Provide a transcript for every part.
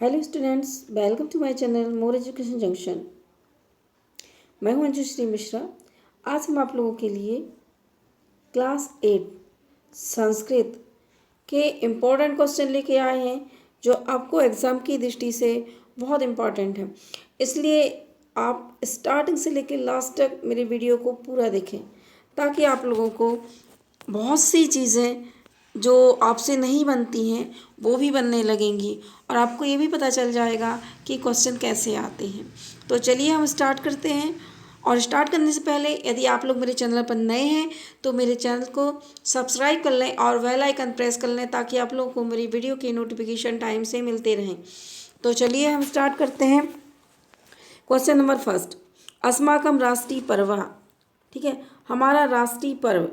Hello students, welcome to my channel more education junction. मैं हूं अंजुश्री मिश्रा। आज हम आप लोगों के लिए क्लास 8 संस्कृत के इम्पोर्टेंट क्वेश्चन लेके आए हैं जो आपको एग्ज़ाम की दृष्टि से बहुत इम्पॉर्टेंट है। इसलिए आप स्टार्टिंग से लेकर लास्ट तक मेरे वीडियो को पूरा देखें ताकि आप लोगों को बहुत सी चीज़ें जो आपसे नहीं बनती हैं वो भी बनने लगेंगी और आपको ये भी पता चल जाएगा कि क्वेश्चन कैसे आते हैं। तो चलिए हम स्टार्ट करते हैं। और स्टार्ट करने से पहले यदि आप लोग मेरे चैनल पर नए हैं तो मेरे चैनल को सब्सक्राइब कर लें और बेल आइकन प्रेस कर लें ताकि आप लोगों को मेरी वीडियो की नोटिफिकेशन टाइम से मिलते रहें। तो चलिए हम स्टार्ट करते हैं। क्वेश्चन नंबर फर्स्ट, अस्माकम राष्ट्रीय पर्व। ठीक है, हमारा राष्ट्रीय पर्व,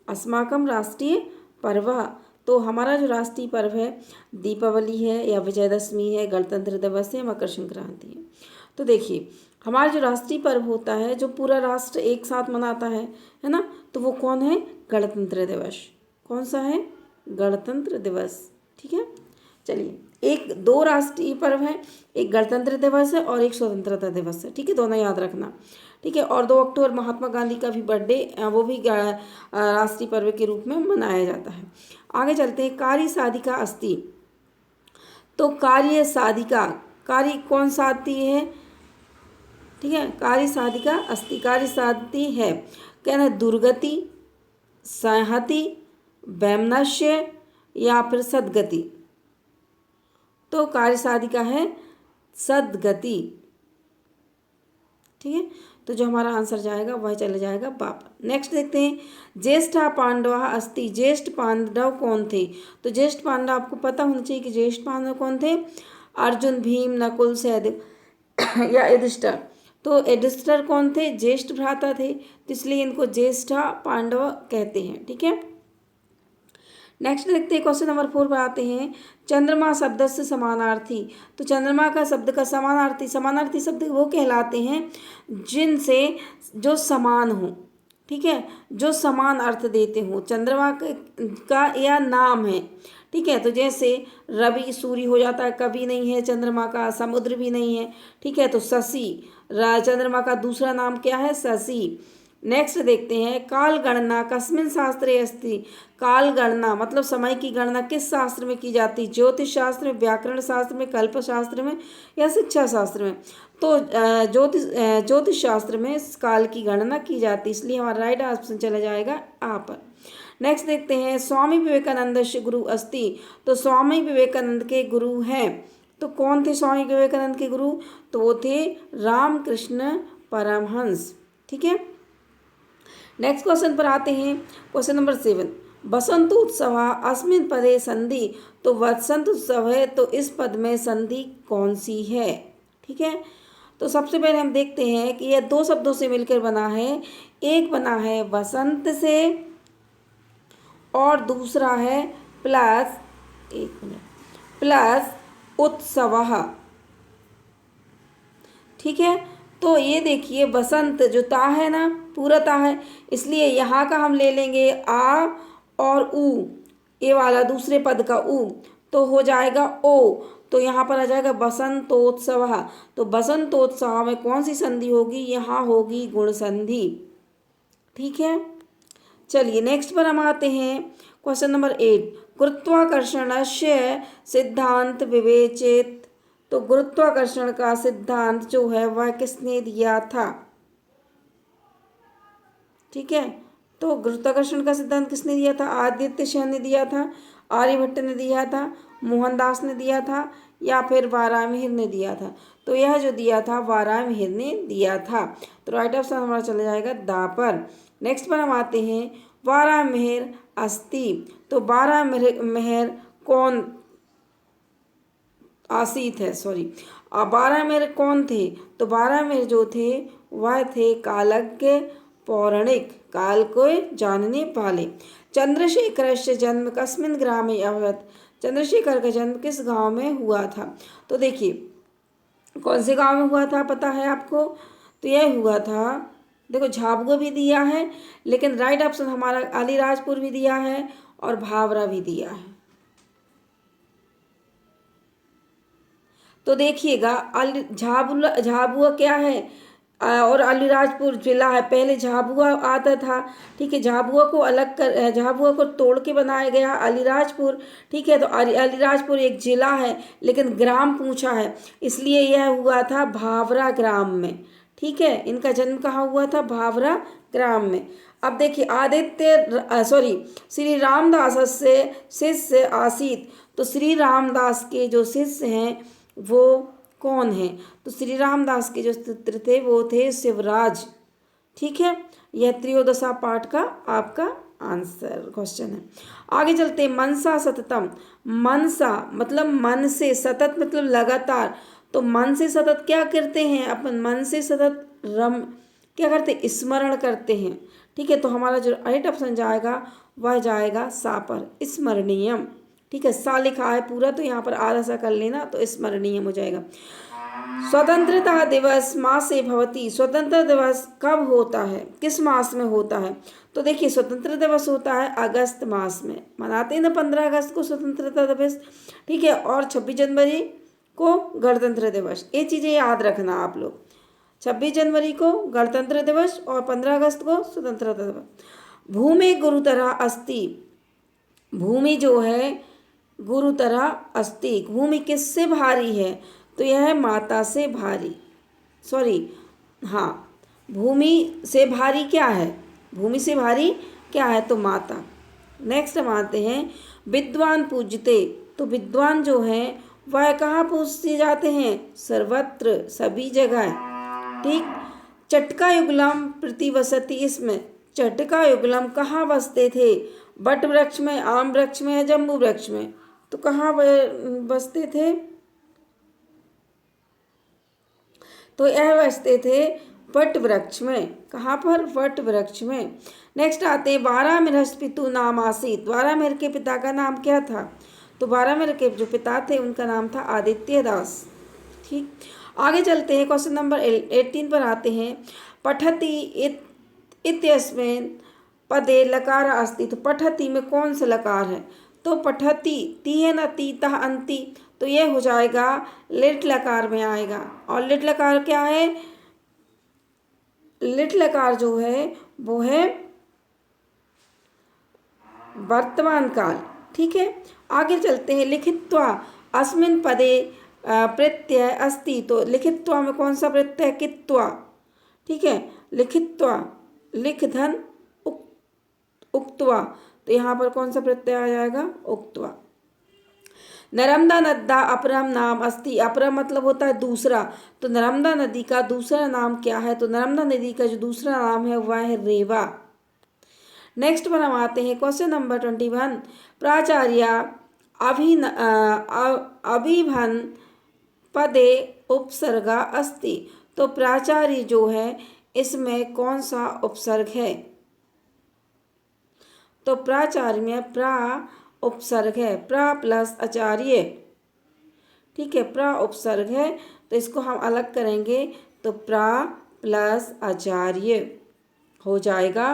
अस्माकम राष्ट्रीय पर्व। तो हमारा जो राष्ट्रीय पर्व है दीपावली है या विजयदशमी है, गणतंत्र दिवस है, मकर संक्रांति है। तो देखिए हमारा जो राष्ट्रीय पर्व होता है जो पूरा राष्ट्र एक साथ मनाता है ना, तो वो कौन है? गणतंत्र दिवस। कौन सा है? गणतंत्र दिवस। ठीक है, चलिए एक दो राष्ट्रीय पर्व है, एक गणतंत्र दिवस है और एक स्वतंत्रता दिवस है। ठीक है, दोनों याद रखना। ठीक है, और 2 अक्टूबर महात्मा गांधी का भी बर्थडे, वो भी राष्ट्रीय पर्व के रूप में मनाया जाता है। आगे चलते हैं। कार्य साधिका अस्ति। तो कार्य साधिका, कार्य कौन सा आती है? ठीक है, कार्य साधिका अस्ति, कार्य साधती है। कहना दुर्गति, संहति, वैमनस्य या फिर सद्गति। तो कार्य साधिका है सद्गति। ठीक है, तो जो हमारा आंसर जाएगा वह चला जाएगा बाप। नेक्स्ट देखते हैं। ज्येष्ठा पांडव अस्ति। ज्येष्ठ पांडव कौन थे? तो ज्येष्ठ पांडव आपको पता होना चाहिए कि ज्येष्ठ पांडव कौन थे? अर्जुन, भीम, नकुल, सहदेव या युधिष्ठिर। तो युधिष्ठिर कौन थे? ज्येष्ठ भ्राता थे, तो इसलिए इनको ज्येष्ठा पांडव कहते हैं। ठीक है, नेक्स्ट देखते हैं। क्वेश्चन नंबर 4 पर आते हैं। चंद्रमा शब्द से समानार्थी। तो चंद्रमा का शब्द का समानार्थी, समानार्थी शब्द वो कहलाते हैं जिनसे जो समान हो। ठीक है, जो समान अर्थ देते हो। चंद्रमा का यह नाम है। ठीक है, तो जैसे रवि सूर्य हो जाता है, कभी नहीं है चंद्रमा का, समुद्र भी नहीं है। ठीक है, तो शशि, चंद्रमा का दूसरा नाम क्या है? शशि। नेक्स्ट देखते हैं। काल गणना कस्मिन शास्त्रे अस्ति। काल गणना मतलब समय की गणना किस शास्त्र में की जाती? ज्योतिष शास्त्र में, व्याकरण शास्त्र में, कल्प शास्त्र में या शिक्षा शास्त्र में? तो ज्योतिष शास्त्र में काल की गणना की जाती, इसलिए हमारा राइट ऑप्शन चला जाएगा आ पर। नेक्स्ट देखते हैं। स्वामी विवेकानंद से गुरु अस्ति। तो स्वामी विवेकानंद के गुरु हैं। तो कौन थे स्वामी विवेकानंद के गुरु? तो वो थे रामकृष्ण परमहंस। ठीक है, नेक्स्ट क्वेश्चन पर आते हैं। क्वेश्चन नंबर 7, बसंत उत्सव अस्मिन पदे संधि। तो वसंत उत्सव है, तो इस पद में संधि कौन सी है? ठीक है, तो सबसे पहले हम देखते हैं कि यह 2 शब्दों से मिलकर बना है। एक बना है वसंत से और दूसरा है प्लस, एक मिनट, प्लस उत्सव। ठीक है, तो ये देखिए बसंत जो ता है ना, पूरा ता है, इसलिए यहाँ का हम ले लेंगे आ और ऊ, ये वाला दूसरे पद का ऊ, तो हो जाएगा ओ। तो यहाँ पर आ जाएगा बसंतोत्सव। तो बसंतोत्सव में कौन सी संधि होगी? यहाँ होगी गुण संधि। ठीक है, चलिए नेक्स्ट पर हम आते हैं। क्वेश्चन नंबर 8, गुरुत्वाकर्षणस्य सिद्धांत विवेचित। तो गुरुत्वाकर्षण का सिद्धांत जो है वह किसने दिया था? ठीक है, तो गुरुत्वाकर्षण का सिद्धांत किसने दिया था? आदित्य सेन ने दिया था, आर्यभट्ट ने दिया था, मोहनदास ने दिया था या फिर वारामिहिर ने दिया था? तो यह जो दिया था वारामिहिर ने दिया था। तो राइट ऑप्शन हमारा चला जाएगा दा पर। नेक्स्ट पर हम आते हैं। वारामिहिर अस्ति। तो वारामिहिर कौन आसित है, सॉरी, बारामिहिर कौन थे? तो बारामिहिर जो थे वह थे कालज्ञ पौराणिक, काल को जानने वाले। चंद्रशेखर से जन्म कस्मिन ग्रामे अभवत। चंद्रशेखर का जन्म किस गांव में हुआ था? तो देखिए कौन से गांव में हुआ था पता है आपको? तो यह हुआ था, देखो झाबुआ भी दिया है लेकिन राइट ऑप्शन हमारा अलीराजपुर भी दिया है और भावरा भी दिया है। तो देखिएगा झाबुआ क्या है और अलीराजपुर जिला है। पहले झाबुआ आता था, ठीक है, झाबुआ को अलग कर, झाबुआ को तोड़ के बनाया गया अलीराजपुर, ठीक है। तो अलीराजपुर एक जिला है लेकिन ग्राम पूछा है, इसलिए यह हुआ था भावरा ग्राम में, ठीक है। इनका जन्म कहाँ हुआ था? भावरा ग्राम में। अब देखिए श्री रामदास से शिष्य आसित, तो श्री रामदास के जो शिष्य हैं वो कौन है? तो श्री रामदास के जो चित्र थे वो थे शिवराज, ठीक है। यह त्रयोदशा पाठ का आपका आंसर क्वेश्चन है। आगे चलते हैं। मनसा सततम, मनसा मतलब मन से, सतत मतलब लगातार। तो मन से सतत क्या करते हैं अपन? मन से सतत क्या करते हैं? स्मरण करते हैं, ठीक है। तो हमारा जो राइट ऑप्शन जाएगा वह जाएगा सा पर, स्मरणीयम, ठीक है। सा लिखा है पूरा तो यहाँ पर आधा सा कर लेना तो स्मरणीयम हो जाएगा। स्वतंत्रता दिवस मासे भवती, स्वतंत्रता दिवस कब होता है? किस मास में होता है? तो देखिए स्वतंत्रता दिवस होता है अगस्त मास में, मनाते हैं ना 15 अगस्त को स्वतंत्रता दिवस, ठीक है। और 26 जनवरी को गणतंत्र दिवस। ये चीज़ें याद रखना आप लोग, 26 जनवरी को गणतंत्र दिवस और 15 अगस्त को स्वतंत्रता दिवस। भूमि गुरुतरा अस्ति, भूमि जो है गुरुतरा अस्ति, भूमि किससे भारी है? तो यह है माता से भारी, हाँ, भूमि से भारी क्या है? भूमि से भारी क्या है? तो माता। नेक्स्ट हम आते हैं विद्वान पूज्यते, तो विद्वान जो है वह कहाँ पूजे जाते हैं? सर्वत्र, सभी जगह, ठीक। चटका युगलम प्रतिवसति, इसमें चटका युगलम कहाँ बसते थे? बट वृक्ष में, आम वृक्ष में या जम्बू वृक्ष में? तो कहाँ बसते थे? तो यह बसते थे वट वृक्ष में। कहाँ पर? वट वृक्ष में। नेक्स्ट आते हैं बारहमिरस पितु नाम आसीत, बारहमिर के पिता का नाम क्या था? तो बारहमिर के जो पिता थे उनका नाम था आदित्य दास, ठीक। आगे चलते हैं, क्वेश्चन नंबर 18 पर आते हैं। पठति इत्यस्मिन् पदे लकार अस्ति, तो पठति में कौन सा लकार है? तो पठति, ती है ना, तीतः अंति, तो ये हो जाएगा लिट लकार में आएगा। और लिट लकार क्या है? लिट लकार जो है वो है वर्तमान काल, ठीक है। आगे चलते हैं। लिखित्वा अस्मिन् पदे प्रत्यय अस्ति, तो लिखित्वा में कौन सा प्रत्यय? कित्वा, ठीक है। लिखित्वा, लिख धन उक्त्वा, तो यहाँ पर कौन सा प्रत्यय आ जाएगा? उक्त्वा। नर्मदा नद्या अपरम नाम अस्ति, अपरम मतलब होता है दूसरा, तो नर्मदा नदी का दूसरा नाम क्या है? तो नर्मदा नदी का जो दूसरा नाम है वह है रेवा। नेक्स्ट पर हम आते हैं क्वेश्चन नंबर 21। प्राचार्य अभिभन पदे उपसर्गा अस्ति, तो प्राचार्य जो है इसमें कौन सा उपसर्ग है? तो प्राचार्य में प्रा उपसर्ग है, प्रा प्लस आचार्य, ठीक है। प्रा उपसर्ग है तो इसको हम अलग करेंगे तो प्रा प्लस आचार्य हो जाएगा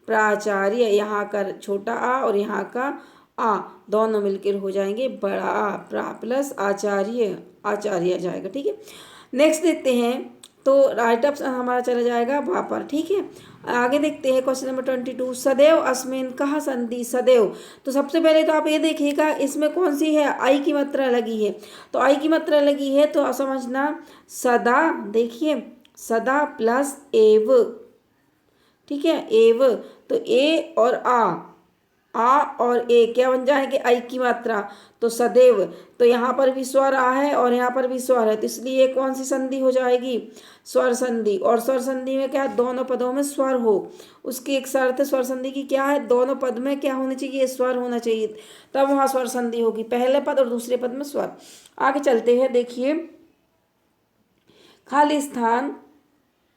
प्राचार्य। यहाँ का छोटा आ और यहाँ का आ दोनों मिलकर हो जाएंगे बड़ा आ, प्रा प्लस आचार्य, आचार्य जाएगा, ठीक है। नेक्स्ट देखते हैं, तो राइट ऑप्शन हमारा चला जाएगा वहाँ पर, ठीक है। आगे देखते हैं क्वेश्चन नंबर 22। सदैव अस्मिन कहाँ संधि? सदैव, तो सबसे पहले तो आप ये देखिएगा इसमें कौन सी है? आई की मात्रा लगी है, तो आई की मात्रा लगी है तो समझना सदा, देखिए सदा प्लस एव, ठीक है, एव, तो ए और आ और ए क्या बन जाएंगे? आई की मात्रा, तो सदैव। तो यहाँ पर भी स्वर आ है और यहाँ पर भी स्वर है, तो इसलिए कौन सी संधि हो जाएगी? स्वर संधि। और स्वर संधि में क्या? दोनों पदों में स्वर हो, उसकी एक शर्त स्वर संधि की क्या है? दोनों पद में क्या होना चाहिए? स्वर होना चाहिए, तब वहाँ स्वर संधि होगी, पहले पद और दूसरे पद में स्वर। आगे चलते हैं, देखिए खाली स्थान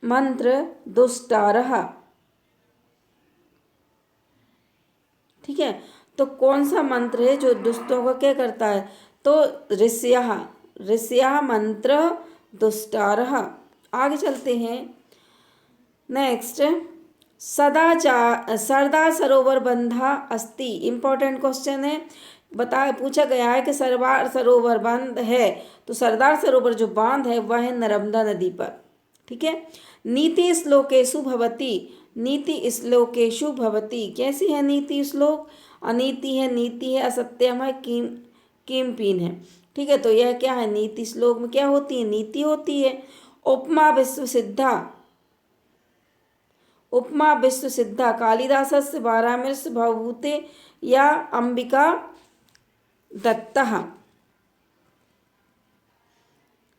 मंत्र दुष्टारः, ठीक है। तो कौन सा मंत्र है जो दुष्टों का क्या करता है? तो ऋष्यः, ऋष्यः मंत्र दुष्टारः। आगे चलते हैं, नेक्स्ट सरदार सरोवर बंधा अस्ति। इम्पोर्टेंट क्वेश्चन है, पूछा गया है कि सरदार सरोवर बंद है, तो सरदार सरोवर जो बांध है वह है नर्मदा नदी पर। ठीक है। नीति श्लोकेषु भवति, नीति श्लोकेषु भवति, कैसी है नीति श्लोक? अनीति है, नीति है, असत्यम है, किमपीन है। ठीक है, तो यह क्या है? नीति श्लोक में क्या होती है? नीति होती है। उपमा विश्व सिद्धा, उपमा विश्व सिद्धा कालिदासस्य वारामिर्ष भवभूते या अंबिका दत्तः।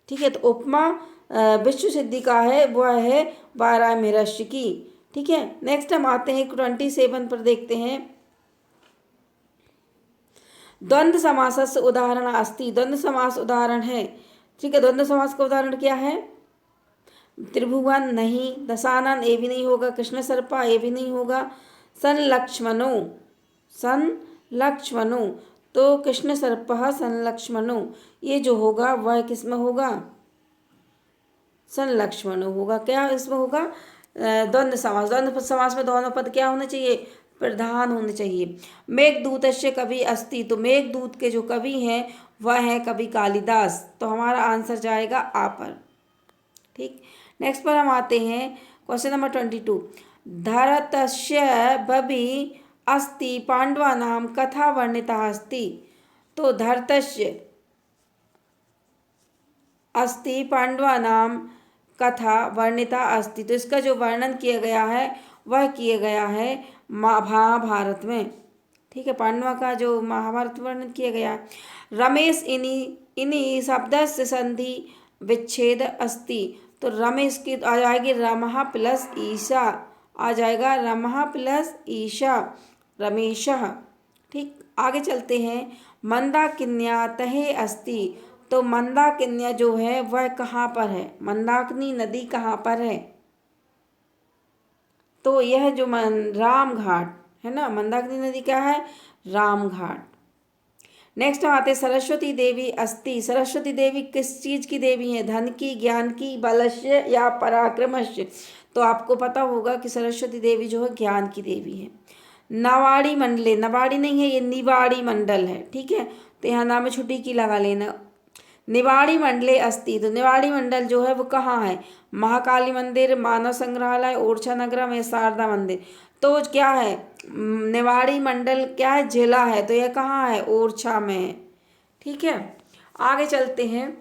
ठीक है, तो उपमा विश्व सिद्धि का है, वह है वारामिर्ष की। ठीक है, नेक्स्ट हम आते हैं 27 पर, देखते हैं। द्वंद्व समासस्य उदाहरण अस्ति, द्वंद्व समास उदाहरण है। ठीक है, द्वंद्व समास का उदाहरण क्या है? त्रिभुवन नहीं, दशानन ये भी नहीं होगा, कृष्ण सर्पा ये भी नहीं होगा, संलक्ष्मणो, संलक्ष्मणो, तो कृष्ण सर्पः संलक्ष्मणो ये जो होगा वह किसमें होगा? संलक्ष्मणो होगा। क्या इसमें होगा? द्वंद्व समास। द्वंद्व समास में दोनों पद क्या होने चाहिए? प्रधान होने चाहिए। मेघदूतस्य कवि अस्ति, तो मेघदूत के जो कवि हैं वह है कवि कालिदास, तो हमारा आंसर जाएगा आ पर। ठीक, नेक्स्ट पर हम आते हैं क्वेश्चन नंबर 22। धरतस्य बभि अस्ति पांडवानां कथा वर्णिता अस्ति, तो धरतस्य अस्ति पांडवानां कथा वर्णिता अस्ति, तो इसका जो वर्णन किया गया है वह किया गया है महाभारत में। ठीक है, पांडवा का जो महाभारत वर्णन किया गया है। रमेश इन्हीं शब्दस्य संधि विच्छेद अस्ति, तो रमेश की आ जाएगी रमः प्लस ईशा, आ जाएगा रमः प्लस ईशा, रमेशः। ठीक, आगे चलते हैं। मंदाकिन्या तहे अस्ति, तो मंदाकिन्या जो है वह कहाँ पर है? मंदाकिनी नदी कहाँ पर है? तो यह जो राम घाट है ना, मंदाकिनी नदी क्या है? राम घाट। नेक्स्ट आते हैं सरस्वती देवी अस्ति, सरस्वती देवी किस चीज़ की देवी है? धन की, ज्ञान की, बलस्य या पराक्रमस्य? तो आपको पता होगा कि सरस्वती देवी जो है ज्ञान की देवी है। नवाड़ी मंडले, नवाड़ी नहीं है ये निवाड़ी मंडल है। ठीक है, तो यहाँ नाम में छुट्टी की लगा लेना। निवाड़ी मंडले अस्ति, तो निवाड़ी मंडल जो है वो कहाँ है? महाकाली मंदिर, मानव संग्रहालय, ओरछा नगरम या शारदा मंदिर। तो क्या है? निवाड़ी मंडल क्या है? जिला है, तो यह कहाँ है? ओरछा में है। ठीक है, आगे चलते हैं।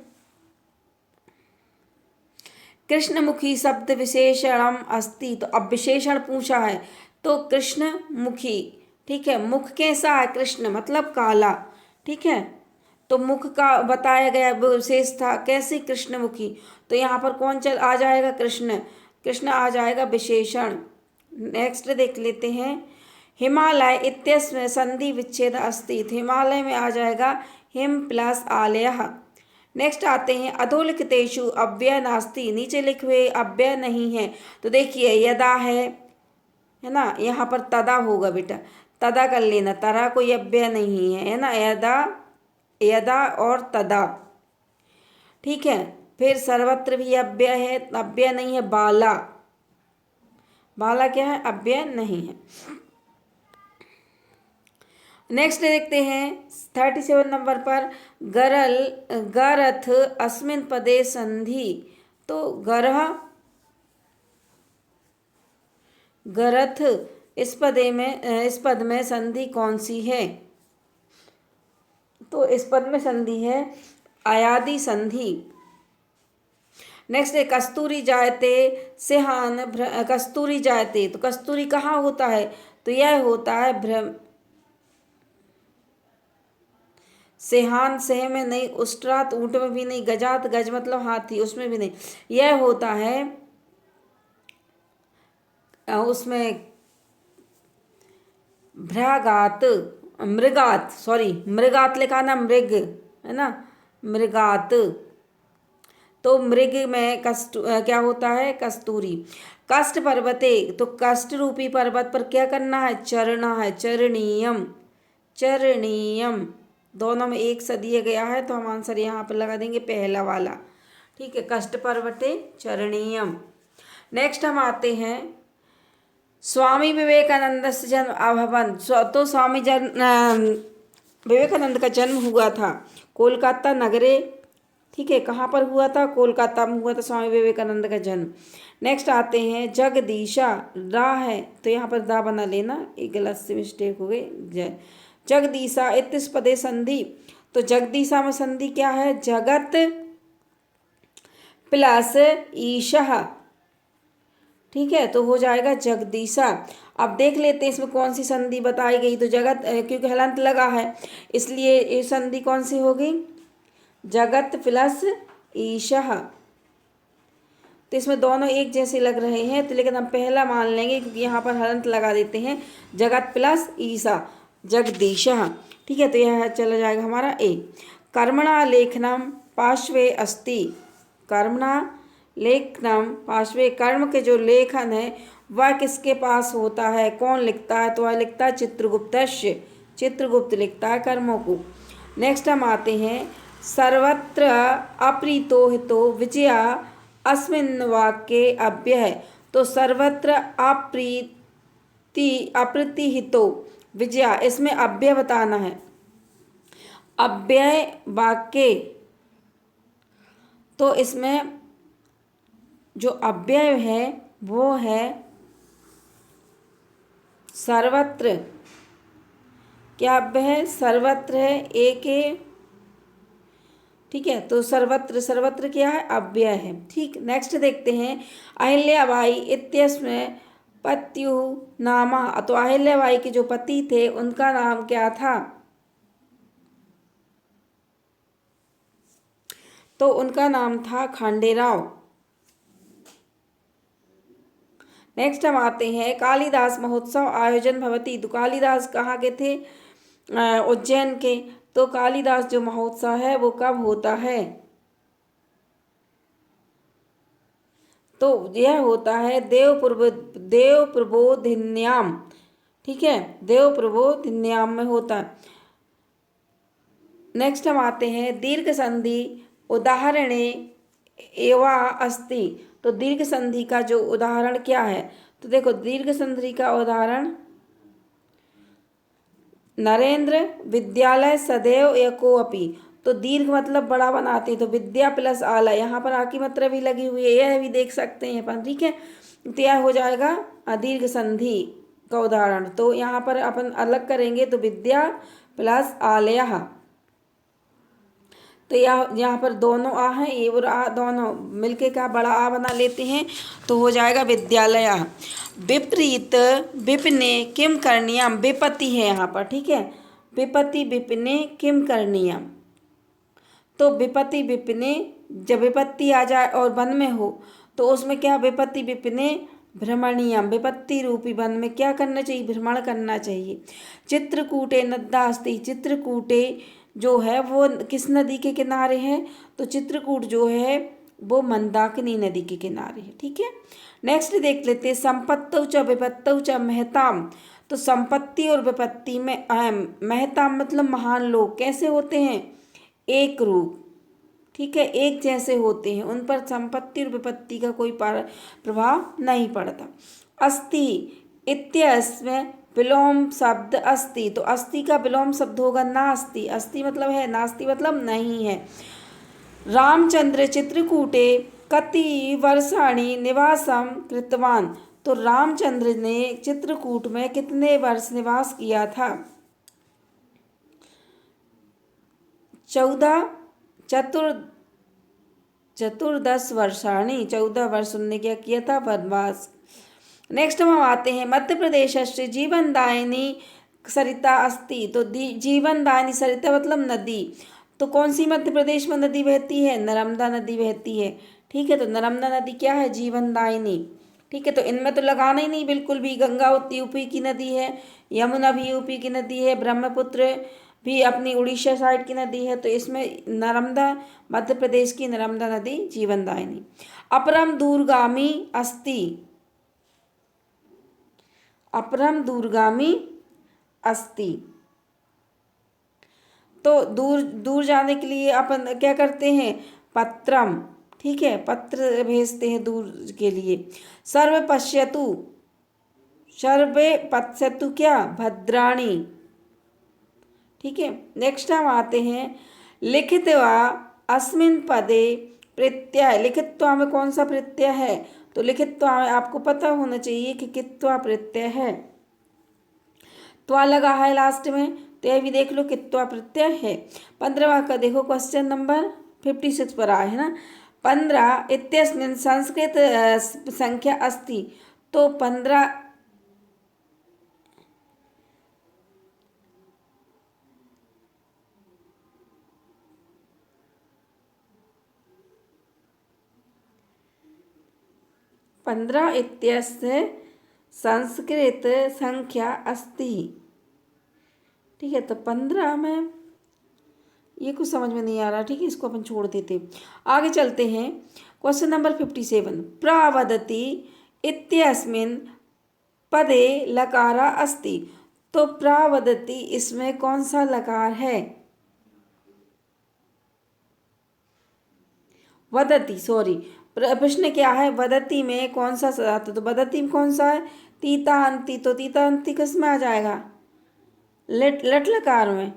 कृष्णमुखी शब्द विशेषणम अस्ति, तो अब विशेषण पूछा है, तो कृष्णमुखी। ठीक है, मुख कैसा है? कृष्ण मतलब काला। ठीक है, तो मुख का बताया गया विशेष था, कैसी? कृष्णमुखी, तो यहाँ पर कौन चल आ जाएगा? कृष्ण, कृष्ण आ जाएगा विशेषण। नेक्स्ट देख लेते हैं। हिमालय इत्यस्मै संधि विच्छेद अस्ति, हिमालय में आ जाएगा हिम प्लस आलयः। नेक्स्ट आते हैं अधोलिखितेषु अव्यय नास्ति, नीचे लिखे हुए अव्यय नहीं है, तो देखिए यदा है ना, यहाँ पर तदा होगा बेटा, तदा कर लेना, तरा कोई अव्यय नहीं है ना, यदा, यदा और तदा। ठीक है, फिर सर्वत्र भी अव्यय है, अव्यय नहीं है बाला, बाला क्या है? अव्यय नहीं है। नेक्स्ट देखते हैं 37 नंबर पर। गरल गरथ अस्मिन् पदे संधि, तो गरह गरथ इस पद में संधि कौन सी है? तो इस पद में संधि है अयादि संधि। नेक्स्ट है कस्तूरी जायते सेहान कस्तूरी जायते, तो कस्तूरी कहाँ होता है? तो यह होता है भ्रम सेहान, सेह में नहीं, उष्ट्रात ऊँट में भी नहीं, गजात गज मतलब हाथी उसमें भी नहीं, यह होता है उसमें भ्रागात, मृगात, सॉरी मृगात लिखा ना, मृग है ना, मृगात। तो मृग में क्या होता है? कस्तूरी। कष्ट पर्वते, तो कष्ट रूपी पर्वत पर क्या करना है? चरना है, चरणीयम, चरणीयम, दोनों में एक सा दिया गया है, तो हम आंसर यहाँ पर लगा देंगे पहला वाला। ठीक है, कष्ट पर्वते चरणीयम। नेक्स्ट हम आते हैं स्वामी विवेकानंद से जन्म अभवन। तो विवेकानंद का जन्म हुआ था कोलकाता नगरे। ठीक है, कहाँ पर हुआ था? कोलकाता में हुआ था स्वामी विवेकानंद का जन्म। नेक्स्ट आते हैं जगदीशा। रा है तो यहाँ पर दा बना लेना, एक गलत से मिस्टेक हो गई। जगदीशा इत्तिस पदे संधि। तो जगदीशा में संधि क्या है? जगत प्लस ईशा। ठीक है, तो हो जाएगा जगदीशा। अब देख लेते हैं इसमें कौन सी संधि बताई गई। तो जगत, क्योंकि हलंत लगा है इसलिए ये संधि कौन सी होगी? जगत प्लस ईशा। तो इसमें दोनों एक जैसे लग रहे हैं, तो लेकिन हम पहला मान लेंगे क्योंकि यहाँ पर हलंत लगा देते हैं। जगत प्लस ईशा, जगदीशा। ठीक है, तो यह चला जाएगा हमारा ए। कर्मणा लेखनम पार्श्वे अस्ति। कर्मणा लेखनम पार्श्वे, कर्म के जो लेखन है वह किसके पास होता है? कौन लिखता है? तो वह लिखता है चित्रगुप्तस्य। चित्रगुप्त लिखता है कर्मों को। नेक्स्ट हम आते हैं सर्वत्र अप्रीतो हितो विजया अस्मिन् वाक्ये अव्यय। तो सर्वत्र अप्रीतिहितो विजया, इसमें अव्यय बताना है। अव्यय वाक्य, तो इसमें जो अव्यय है वो है सर्वत्र। क्या अव्यय है? सर्वत्र है, एक है। ठीक है, तो सर्वत्र, सर्वत्र क्या है? अव्यय है। ठीक, नेक्स्ट देखते हैं अहिल्याबाई इत्यस्मै पत्युः नाम। तो अहिल्याबाई के जो पति थे उनका नाम क्या था? तो उनका नाम था खांडेराव। नेक्स्ट हम आते हैं कालिदास महोत्सव आयोजन भवति। तो कालिदास कहाँ के थे? उज्जैन के। तो कालिदास जो महोत्सव है वो कब होता है? तो यह होता है देव प्रबोधिन्याम। ठीक है, देव प्रबोधिन्याम में होता है। नेक्स्ट हम आते हैं दीर्घ संधि उदाहरणे एवा अस्ति। तो दीर्घ संधि का जो उदाहरण क्या है? तो देखो, दीर्घ संधि का उदाहरण नरेंद्र विद्यालय सदैव एको अपि। तो दीर्घ मतलब बड़ा बनाते हैं, तो विद्या प्लस आलय, यहाँ पर आ की मात्रा भी लगी हुई है, यह भी देख सकते हैं अपन। ठीक है, तो यह हो जाएगा दीर्घ संधि का उदाहरण। तो यहाँ पर अपन अलग करेंगे तो विद्या प्लस आलय। तो यहाँ पर दोनों आ हैं, ये और आ दोनों मिलके का बड़ा आ बना लेते हैं, तो हो जाएगा विद्यालय। विपरीत विपिने किम करणीयम। विपत्ति है यहाँ पर। ठीक है, विपत्ति विपिने किम करणीयम। तो विपत्ति विपिने, जब विपत्ति आ जाए और वन में हो तो उसमें क्या? विपत्ति विपिने भ्रमणीयम। विपत्ति रूपी वन में क्या करना चाहिए? भ्रमण करना चाहिए। चित्रकूटे नद्दा अस्ति। चित्रकूटे जो है वो किस नदी के किनारे है? तो चित्रकूट जो है वो मंदाकिनी नदी के किनारे है। ठीक है, नेक्स्ट देख लेते हैं संपत्तौ च विपत्तौ च महताम। तो संपत्ति और विपत्ति में अहम, महताम मतलब महान लोग कैसे होते हैं? एक रूप। ठीक है, एक जैसे होते हैं, उन पर संपत्ति और विपत्ति का कोई प्रभाव नहीं पड़ता। अस्ति इत्यस्मै विलोम शब्द अस्ति। तो अस्ति का विलोम शब्द होगा नास्ति। अस्ति मतलब है, नास्ति मतलब नहीं है। रामचंद्र चित्रकूटे कति वर्षाणि निवासम कृतवान। तो रामचंद्र ने चित्रकूट में कितने वर्ष निवास किया था? 14 वर्षाणि। 14 वर्ष उनने क्या किया था? वनवास। नेक्स्ट हम आते हैं मध्य प्रदेश से जीवनदायिनी सरिता अस्ति। तो जीवनदायिनी सरिता मतलब नदी। तो कौन सी मध्य प्रदेश में नदी बहती है? नर्मदा नदी बहती है। ठीक है, तो नर्मदा नदी क्या है? जीवनदायिनी। ठीक है, तो इनमें तो लगाना ही नहीं बिल्कुल भी। गंगा यूपी की नदी है, यमुना भी यूपी की नदी है, ब्रह्मपुत्र भी अपनी उड़ीसा साइड की नदी है। तो इसमें नर्मदा, मध्य प्रदेश की नर्मदा नदी जीवनदायिनी। अपरम दूरगामी अस्ति। अपरम दूरगामी अस्ति। तो दूर दूर जाने के लिए अपन क्या करते हैं? पत्रम। ठीक है, पत्र भेजते हैं दूर के लिए। सर्व पश्यतु, सर्वे पश्यतु क्या भद्राणी। ठीक है, नेक्स्ट हम आते हैं लिखित्वा अस्मिन् पदे प्रत्यय। लिखित्वा में कौन सा प्रत्यय है? तो लिखित्वा में आपको पता होना चाहिए कि कित्वा प्रत्यय है। त्वा लगा है लास्ट में, तो यह भी देख लो कित्वा प्रत्यय है। 15वां का देखो क्वेश्चन नंबर 56 पर आए है ना। 15 इत्यस्मिन् संस्कृत संख्या अस्ति। तो 15 इत्यस्य संस्कृत संख्या अस्ति। ठीक है, तो 15 में ये कुछ समझ में नहीं आ रहा। ठीक है, इसको अपन छोड़ देते, आगे चलते हैं। क्वेश्चन नंबर 57 प्रावदति इत्यस्मिन् पदे लकारा अस्ति। तो प्रावदति इसमें कौन सा लकार है? वदति, सॉरी, प्रश्न क्या है? वदति में कौन सा आता? तो वदति में कौन सा है? तीता अंति। तो तीता अंति किस में आ जाएगा? लट लकार में।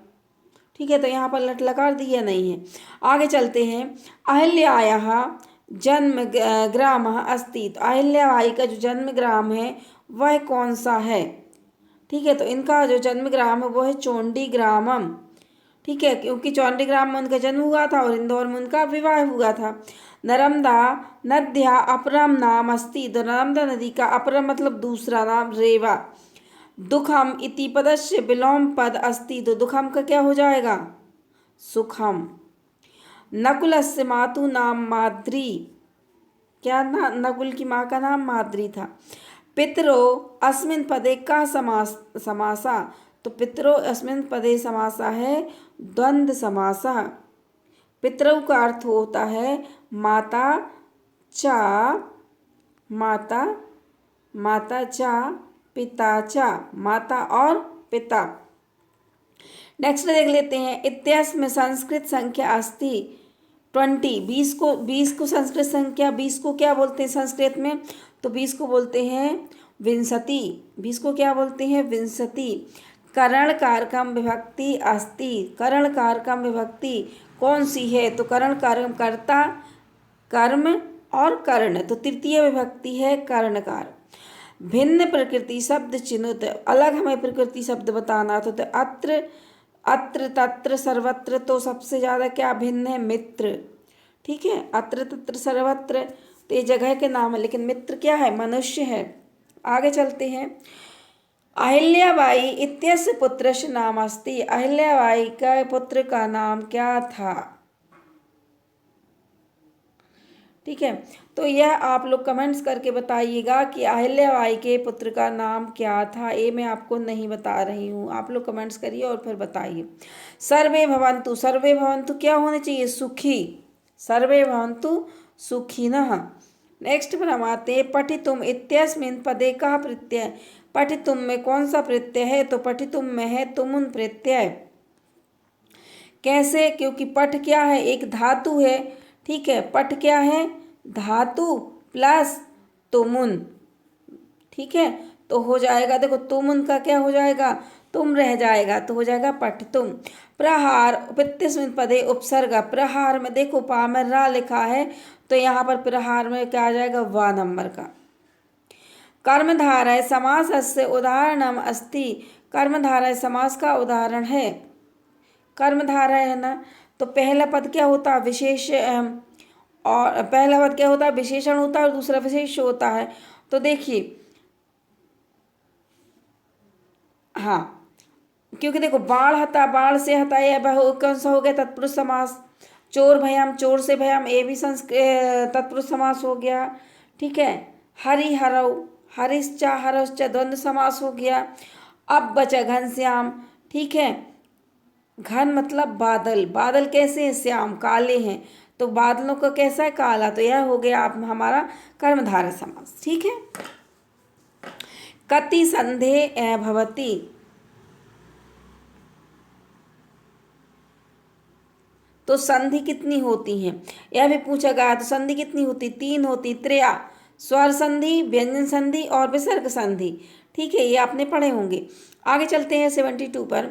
ठीक है, तो यहाँ पर लट लकार दिया नहीं है। आगे चलते हैं। अहिल्यायाः जन्म ग्राम अस्ति। तो अहिल्याबाई का जो जन्म ग्राम है वह कौन सा है? ठीक है, तो इनका जो जन्म ग्राम है वो है चोंडी ग्रामम। ठीक है, क्योंकि चौंडी ग्राम में उनका जन्म हुआ था और इंदौर में उनका विवाह हुआ था। नर्मदा नद्या अपरम नाम अस्ति। तो नर्मदा नदी का अपरम मतलब दूसरा नाम रेवा। दुखम इति पदस्य विलोम पद अस्ति। तो दुखम का क्या हो जाएगा? सुखम। नकुलस्य मातु नाम माद्री। क्या ना? नकुल की माँ का नाम माद्री था। पितरो अस्मिन् पदे का समासा। तो पितरो अस्मिन् पदे समासा है द्वंद्व समासा। पितरौ का अर्थ होता है माता चा, माता, माता चा, पिता चा, माता और पिता। नेक्स्ट देख लेते हैं। इत्यस में संस्कृत संख्या अस्ति 20। 20 को संस्कृत संख्या 20 को क्या बोलते हैं संस्कृत में? तो 20 को बोलते हैं विंशति। 20 को क्या बोलते हैं? विंशति। करण कारकम विभक्ति अस्ति। करण कारकम विभक्ति कौन सी है? तो करण कारकम कर्ता, कर्म और कर्ण। तो तृतीय विभक्ति है कर्णकार। भिन्न प्रकृति शब्द चिन्हित। अलग हमें प्रकृति शब्द बताना तो अत्र, अत्र तत्र सर्वत्र। तो सबसे ज़्यादा क्या भिन्न है? मित्र। ठीक है, अत्र तत्र सर्वत्र तो ये जगह के नाम है, लेकिन मित्र क्या है? मनुष्य है। आगे चलते हैं। अहिल्याबाई इत्यस्य पुत्रस्य नाम अस्ति। अहिल्याबाई का पुत्र का नाम क्या था? ठीक है, तो यह आप लोग कमेंट्स करके बताइएगा कि अहिल्याबाई के पुत्र का नाम क्या था। ये मैं आपको नहीं बता रही हूँ, आप लोग कमेंट्स करिए और फिर बताइए। सर्वे भवन्तु। सर्वे भवन्तु क्या होने चाहिए? सुखी। सर्वे भवन्तु सुखिनः। नेक्स्ट पर हम आते हैं। पठितुम इत्यस्मिन् पदे का प्रत्यय। पठितुम में कौन सा प्रत्यय है? तो पठितुम में है तुमुन प्रत्यय। कैसे? क्योंकि पठ क्या है? एक धातु है। ठीक है, पठ क्या है? धातु प्लस तुमुन। ठीक है, तो हो जाएगा, देखो तुमुन का क्या हो जाएगा? तुम रह जाएगा, तो हो जाएगा पठितुम। प्रहार इत्यस्मिन् पदे उपसर्ग। प्रहार में देखो पा में रा लिखा है, तो यहाँ पर प्रहार में क्या आ जाएगा? वा नंबर का। कर्मधारय समासस्य उदाहरणम अस्ति। कर्मधारय समास का उदाहरण है। कर्मधारय है ना, तो पहला पद क्या होता है? विशेष। और पहला पद क्या होता है? विशेषण होता है और दूसरा विशेष होता है। तो देखिए, हाँ, क्योंकि देखो बाढ़ हता, बाढ़ से हता, यह कौन सा हो गया? तत्पुरुष समास। चोर भयम, चोर से भयम, ये भी तत्पुरुष समास हो गया। ठीक है, हरि हरौ, हरिश्चा हरश्चा द्वंद्व समास हो गया। अब बचा घनश्याम। ठीक है, घन मतलब बादल। बादल कैसे हैं? श्याम, काले हैं। तो बादलों का कैसा है? काला। तो यह हो गया आप हमारा कर्मधारय समास। ठीक है। कति संधे भवति। तो संधि कितनी होती हैं? यह भी पूछा गया। तो संधि कितनी होती? 3 होती। त्रिया, स्वर संधि, व्यंजन संधि और विसर्ग संधि। ठीक है, ये आपने पढ़े होंगे। आगे चलते हैं 72 पर।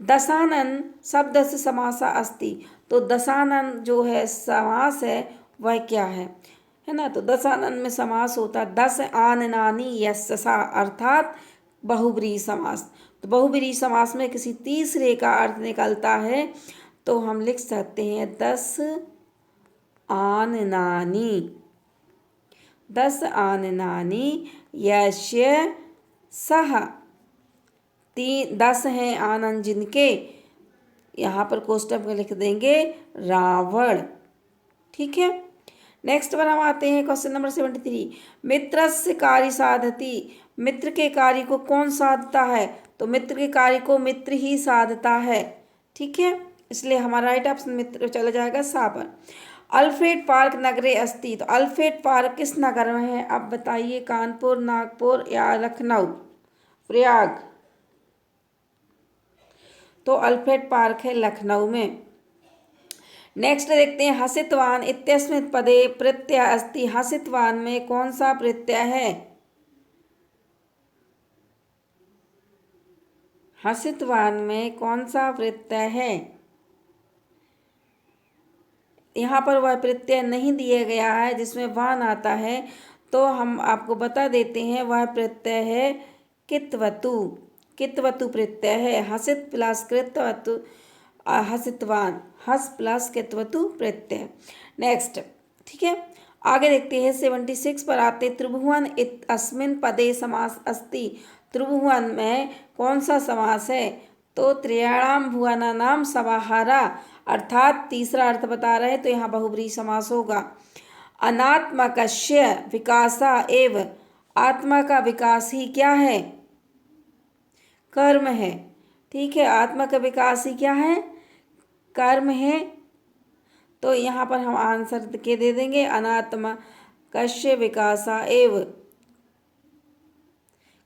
दशानन शब्द से समासा अस्ति। तो दशानन जो है समास है वह क्या है ना। तो दशानन में समास होता है दस आननानी यस्सा, अर्थात बहुब्रीहि समास। तो बहुब्रीहि समास में किसी तीसरे का अर्थ निकलता है तो हम लिख सकते हैं दस आननानी। दस आननानी यस्य सह। 10 हैं आनन जिनके, यहाँ पर कोष्टक में लिख देंगे रावण। ठीक है, नेक्स्ट पर हम आते हैं क्वेश्चन नंबर 73। मित्रस्य कार्य साधती। मित्र के कार्य को कौन साधता है। तो मित्र के कार्य को मित्र ही साधता है। ठीक है, इसलिए हमारा राइट ऑप्शन मित्र चला जाएगा सा पर। अल्फ्रेड पार्क नगरे अस्ति। तो अल्फ्रेड पार्क किस नगर में है, अब बताइए। कानपुर, नागपुर या लखनऊ, प्रयाग। तो अल्फ्रेड पार्क है लखनऊ में। नेक्स्ट देखते हैं हसितवान इत्यस्मिन् पदे प्रत्यय अस्ति। हसितवान में कौन सा प्रत्यय है। हसितवान में कौन सा प्रत्यय है। यहाँ पर वह प्रत्यय नहीं दिया गया है जिसमें वान आता है, तो हम आपको बता देते हैं वह प्रत्यय है कित्वतु। कित्वतु प्रत्यय है। हसित प्लस कृतवतु हसितवान, हस प्लस कित्वतु प्रत्यय। नेक्स्ट, ठीक है, आगे देखते हैं 76 पर आते। त्रिभुवन अस्मिन् पदे समास अस्ति। त्रिभुवन में कौन सा समास है। तो त्रयाणाम भुवनानाम समाहारा, अर्थात तीसरा अर्थ बता रहे हैं तो यहाँ बहुब्रीहि समास होगा। अनात्मकस्य विकासा एव। आत्मा का विकास ही क्या है, कर्म है। ठीक है, आत्मा का विकास ही क्या है, कर्म है। तो यहाँ पर हम आंसर के दे देंगे अनात्मकस्य विकासा एव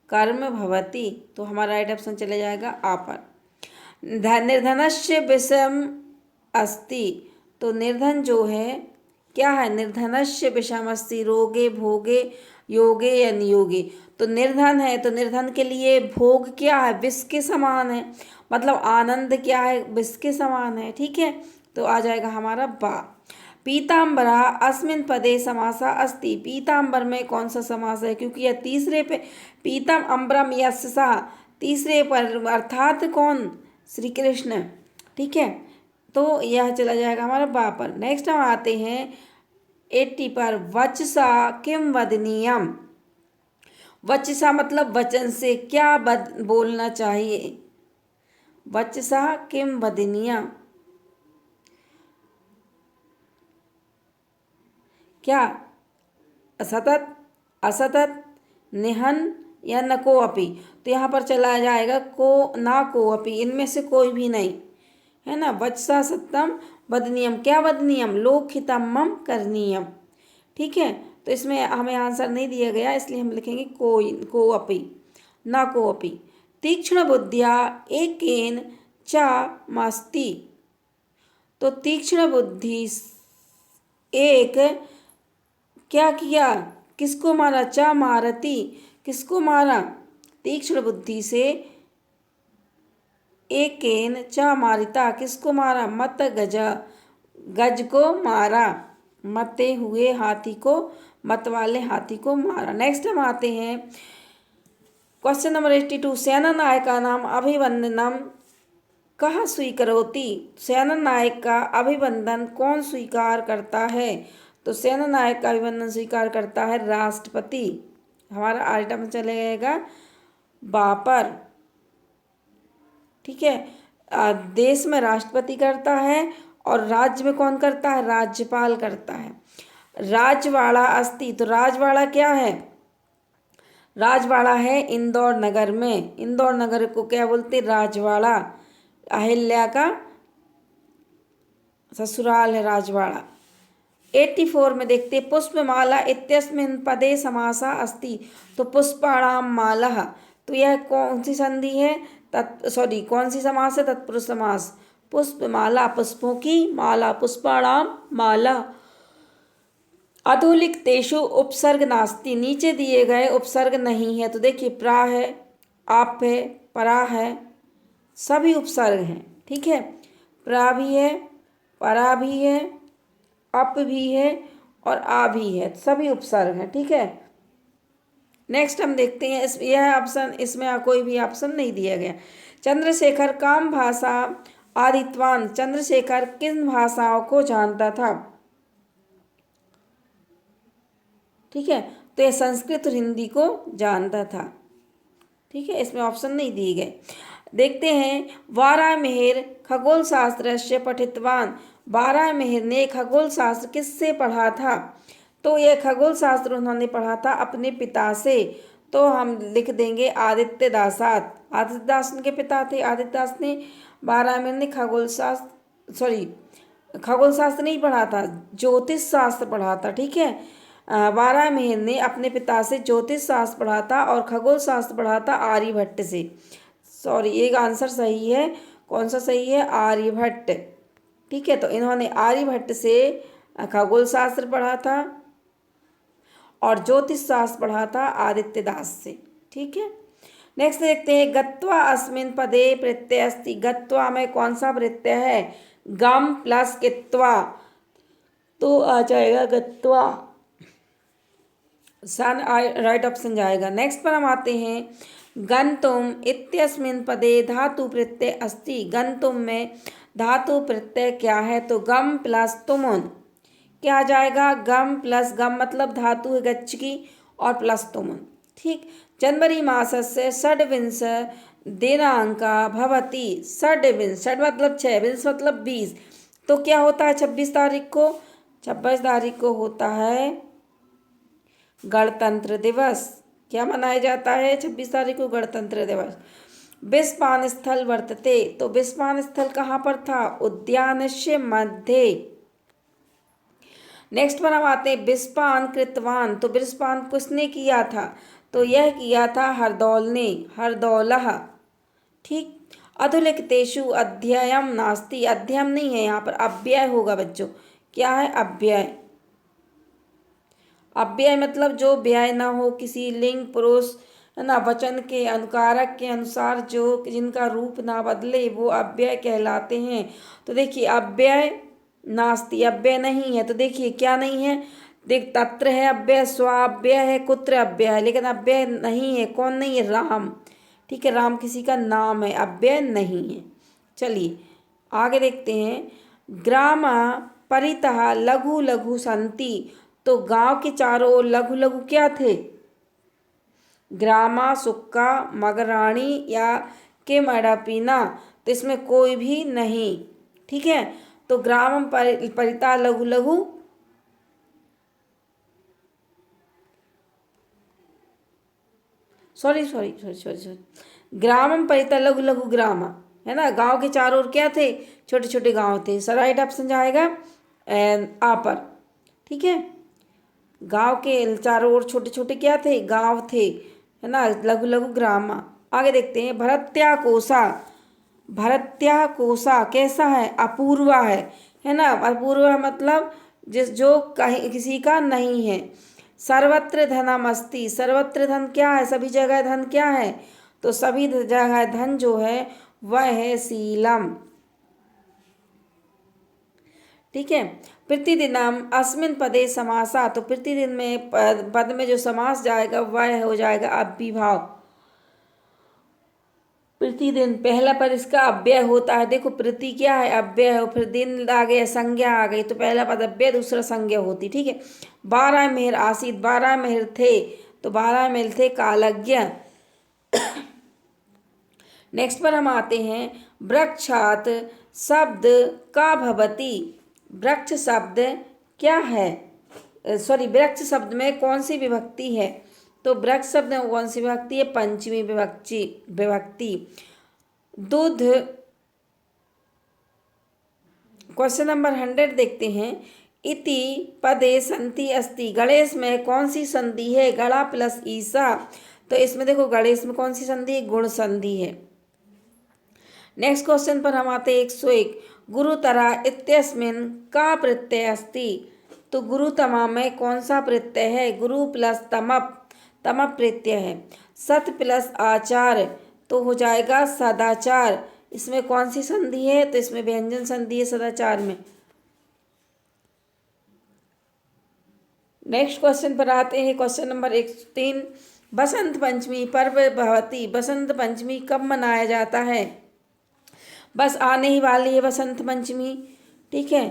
कर्म भवति। तो हमारा राइट ऑप्शन चले जाएगा आ पर। निर्धनस्य विषम अस्ति। तो निर्धन जो है क्या है, निर्धनस्य विषम अस्ति। रोगे भोगे योगे या नियोगे। तो निर्धन है तो निर्धन के लिए भोग क्या है, विष के समान है। मतलब आनंद क्या है, विष के समान है। ठीक है, तो आ जाएगा हमारा बा। पीताम्बरा अस्मिन् पदे समासा अस्ति। पीताम्बर में कौन सा समास है, क्योंकि यह तीसरे पे पीतम अम्बरम यस्सा, तीसरे पर अर्थात कौन, श्री कृष्ण। ठीक है, तो यह चला जाएगा हमारा बा पर। नेक्स्ट हम आते हैं 80 पर। वचसा किम वदनीयम। वचसा मतलब वचन से क्या बोलना चाहिए। वचसा किम वदनीयम, क्या असतत, असतत, निहन या नको अपि। तो यहाँ पर चला जाएगा को ना को अपि, इनमें से कोई भी नहीं है ना। वचसा सत्यम वदनीयम, क्या वदनीयम, लोकहितम करणीयम। ठीक है, तो इसमें हमें आंसर नहीं दिया गया इसलिए हम लिखेंगे को अपि, ना को अपि। तीक्ष्ण बुद्धिया एकेन च मास्ति। तो तीक्ष्ण बुद्धि एक क्या किया, किसको मारा, चा मारती, किसको मारा, तीक्ष्ण बुद्धि से। एकेन चा मारिता, किसको मारा, मत गज, गज को मारा, मते हुए हाथी को, मत वाले हाथी को मारा। नेक्स्ट हम आते हैं क्वेश्चन नंबर 82। सेनानायका नाम अभिवंदनम कह स्वीकरोति। सेनानायक का अभिवंदन कौन स्वीकार करता है। तो सेनानायक का अभिवंदन स्वीकार करता है राष्ट्रपति। हमारा आइटम चलेगा बा पर। ठीक है, देश में राष्ट्रपति करता है और राज्य में कौन करता है, राज्यपाल करता है। राजवाड़ा अस्ति। तो राजवाड़ा क्या है, राजवाड़ा है इंदौर नगर में। इंदौर नगर को क्या बोलते, राजवाड़ा। अहिल्या का ससुराल है राजवाड़ा। 84 में देखते पुष्पमाला इत्यस्मिन् पदे समासा अस्ति। तो पुष्पाणाम माला, तो यह कौन सी संधि है, कौन सी समास है, तत्पुरुष समास। पुष्पमाला पुष्पों की, माला पुष्पाणाम माला। अधोलिखितेषु उपसर्ग नास्ति, नीचे दिए गए उपसर्ग नहीं है। तो देखिए प्रा है, आप है, परा है, सभी उपसर्ग हैं। ठीक है, प्रा भी है, परा भी है, अप भी है और आ भी है, सभी उपसर्ग हैं। ठीक है, नेक्स्ट हम देखते हैं। यह ऑप्शन, इसमें कोई भी ऑप्शन नहीं दिया गया। चंद्रशेखर काम भाषा आदित्वान, चंद्रशेखर किन भाषाओं को जानता था? ठीक है, तो यह संस्कृत और हिंदी को जानता था। ठीक है, इसमें ऑप्शन नहीं दिए गए। देखते हैं, वारामेहर खगोल शास्त्र से पठितवान, वारामेहर ने खगोल शास्त्र किससे पढ़ा था? तो यह खगोल शास्त्र उन्होंने पढ़ा था अपने पिता से। तो हम लिख देंगे आदित्य दासात, आदित्य दास उनके पिता थे। आदित्य दास ने, वारामेहर ने खगोल शास्त्र, सॉरी खगोल शास्त्र नहीं पढ़ा था, ज्योतिष शास्त्र पढ़ा था। ठीक है, वारामेहर ने अपने पिता से ज्योतिष शास्त्र पढ़ा था और खगोल शास्त्र पढ़ा था आर्यभट्ट से। सॉरी, एक आंसर सही है। कौन सा सही है? आर्यभट्ट। ठीक है, तो इन्होंने आर्यभट्ट से खगोल शास्त्र पढ़ा था और ज्योतिष शास्त्र पढ़ा था आदित्य दास से। ठीक है, नेक्स्ट देखते हैं, गत्वा अस्मिन पदे प्रत्यय अस्ति, गत्वा में कौन सा प्रत्यय है? गम प्लस कित्वा, तो आ जाएगा गत्वा, सन राइट ऑप्शन जाएगा। नेक्स्ट पर हम आते हैं, गंतुम इत्यस्मिन पदे धातु प्रत्यय अस्ति, गंतुम में धातु प्रत्यय क्या है? तो गम प्लस तुमुन, क्या आ जाएगा? गम प्लस गम मतलब धातु है गच्छ की और प्लस तुमुन। ठीक, जनवरी मासस्य षड्विंश दिनांका भवति, षड्विंश, षड मतलब 6, विंश मतलब 20, तो क्या होता है 26 तारीख को? 26 तारीख को होता है गणतंत्र दिवस। क्या मनाया जाता है 26 तारीख को? गणतंत्र दिवस। विस्पान स्थल वर्तते, तो विस्पान स्थल कहाँ पर था? उद्यानस्य मध्ये। नेक्स्ट पर हम आते हैं, विस्पान कृतवान, तो विस्पान किसने किया था? तो यह किया था हरदौल ने, हरदौलः। ठीक, अधोलिखितेषु अध्ययम नास्ति, अध्ययम नहीं है यहाँ पर, अव्यय होगा बच्चों। क्या है? अव्यय। अव्यय मतलब जो व्यय ना हो, किसी लिंग पुरुष ना वचन के अनुकारक के अनुसार जो जिनका रूप ना बदले, वो अव्यय कहलाते हैं। तो देखिए अव्यय नास्ति, अव्यय नहीं है। तो देखिए क्या नहीं है? देख, तत्र है अव्यय, स्वाव्यय है, कुत्र अव्यय है, लेकिन अव्यय नहीं है। कौन नहीं है? राम। ठीक है, राम किसी का नाम है, अव्यय नहीं है। चलिए आगे देखते हैं, ग्राम परितः लघु लघु संति, तो गांव के चारों ओर लघु लघु क्या थे? ग्रामा, सुक्का, मगराणी या के मड़ापीना, तो इसमें कोई भी नहीं। ठीक है, तो ग्रामम परिता लघु लघु, sorry sorry sorry sorry sorry ग्रामम परिता लघु लघु ग्रामा, है ना। गांव के चारों ओर क्या थे? छोटे छोटे गांव थे। सो राइट ऑप्शन जाएगा आ पर। ठीक है, गांव के चारों ओर छोटे छोटे क्या थे? गांव थे, है ना, लघु लघु ग्रामा। आगे देखते हैं, भरत्या कोसा, भरत्या कोसा कैसा है? अपूर्वा है ना। अपूर्वा मतलब जो कहीं किसी का नहीं है। सर्वत्र धनम अस्ति, सर्वत्र धन क्या है? सभी जगह धन क्या है? तो सभी जगह धन जो है वह है शीलम। ठीक है, प्रतिदिनम अस्मिन पदे समासा, तो प्रतिदिन में पद में जो समास जाएगा वह हो जाएगा अव्ययभाव। प्रतिदिन पहला पद इसका अव्यय होता है। देखो प्रति क्या है? अव्यय है, फिर दिन आ गया, संज्ञा आ गई, तो पहला पद अव्यय, दूसरा संज्ञा होती। ठीक है, बारहमेहर आसीत, बारहमेहर थे, तो बारहमेहर थे कालज्ञ। नेक्स्ट पर हम आते हैं, वृक्षात शब्द का भवति, वृक्ष शब्द क्या है? सॉरी, वृक्ष शब्द में कौन सी विभक्ति है? तो वृक्ष शब्द में कौन सी विभक्ति है? पंचमी विभक्ति। दूध, क्वेश्चन नंबर 100 देखते हैं, इति पदे संति अस्ति, गणेश में कौन सी संधि है? गणा प्लस ईसा, तो इसमें देखो गणेश में कौन सी संधि है? गुण संधि है। नेक्स्ट क्वेश्चन पर हम आते हैं 101, गुरुतरा इत्यस्मिन का प्रत्यय अस्ति, तो गुरुतमा में कौन सा प्रत्यय है? गुरु प्लस तमप, तमप प्रत्यय है। सत प्लस आचार तो हो जाएगा सदाचार। इसमें कौन सी संधि है? तो इसमें व्यंजन संधि है सदाचार में। नेक्स्ट क्वेश्चन पर आते हैं। Question number 103। बसंत पंचमी पर्व भवती। बसंत पंचमी कब मनाया जाता है? बस आने ही वाली है बसंत पंचमी, ठीक है।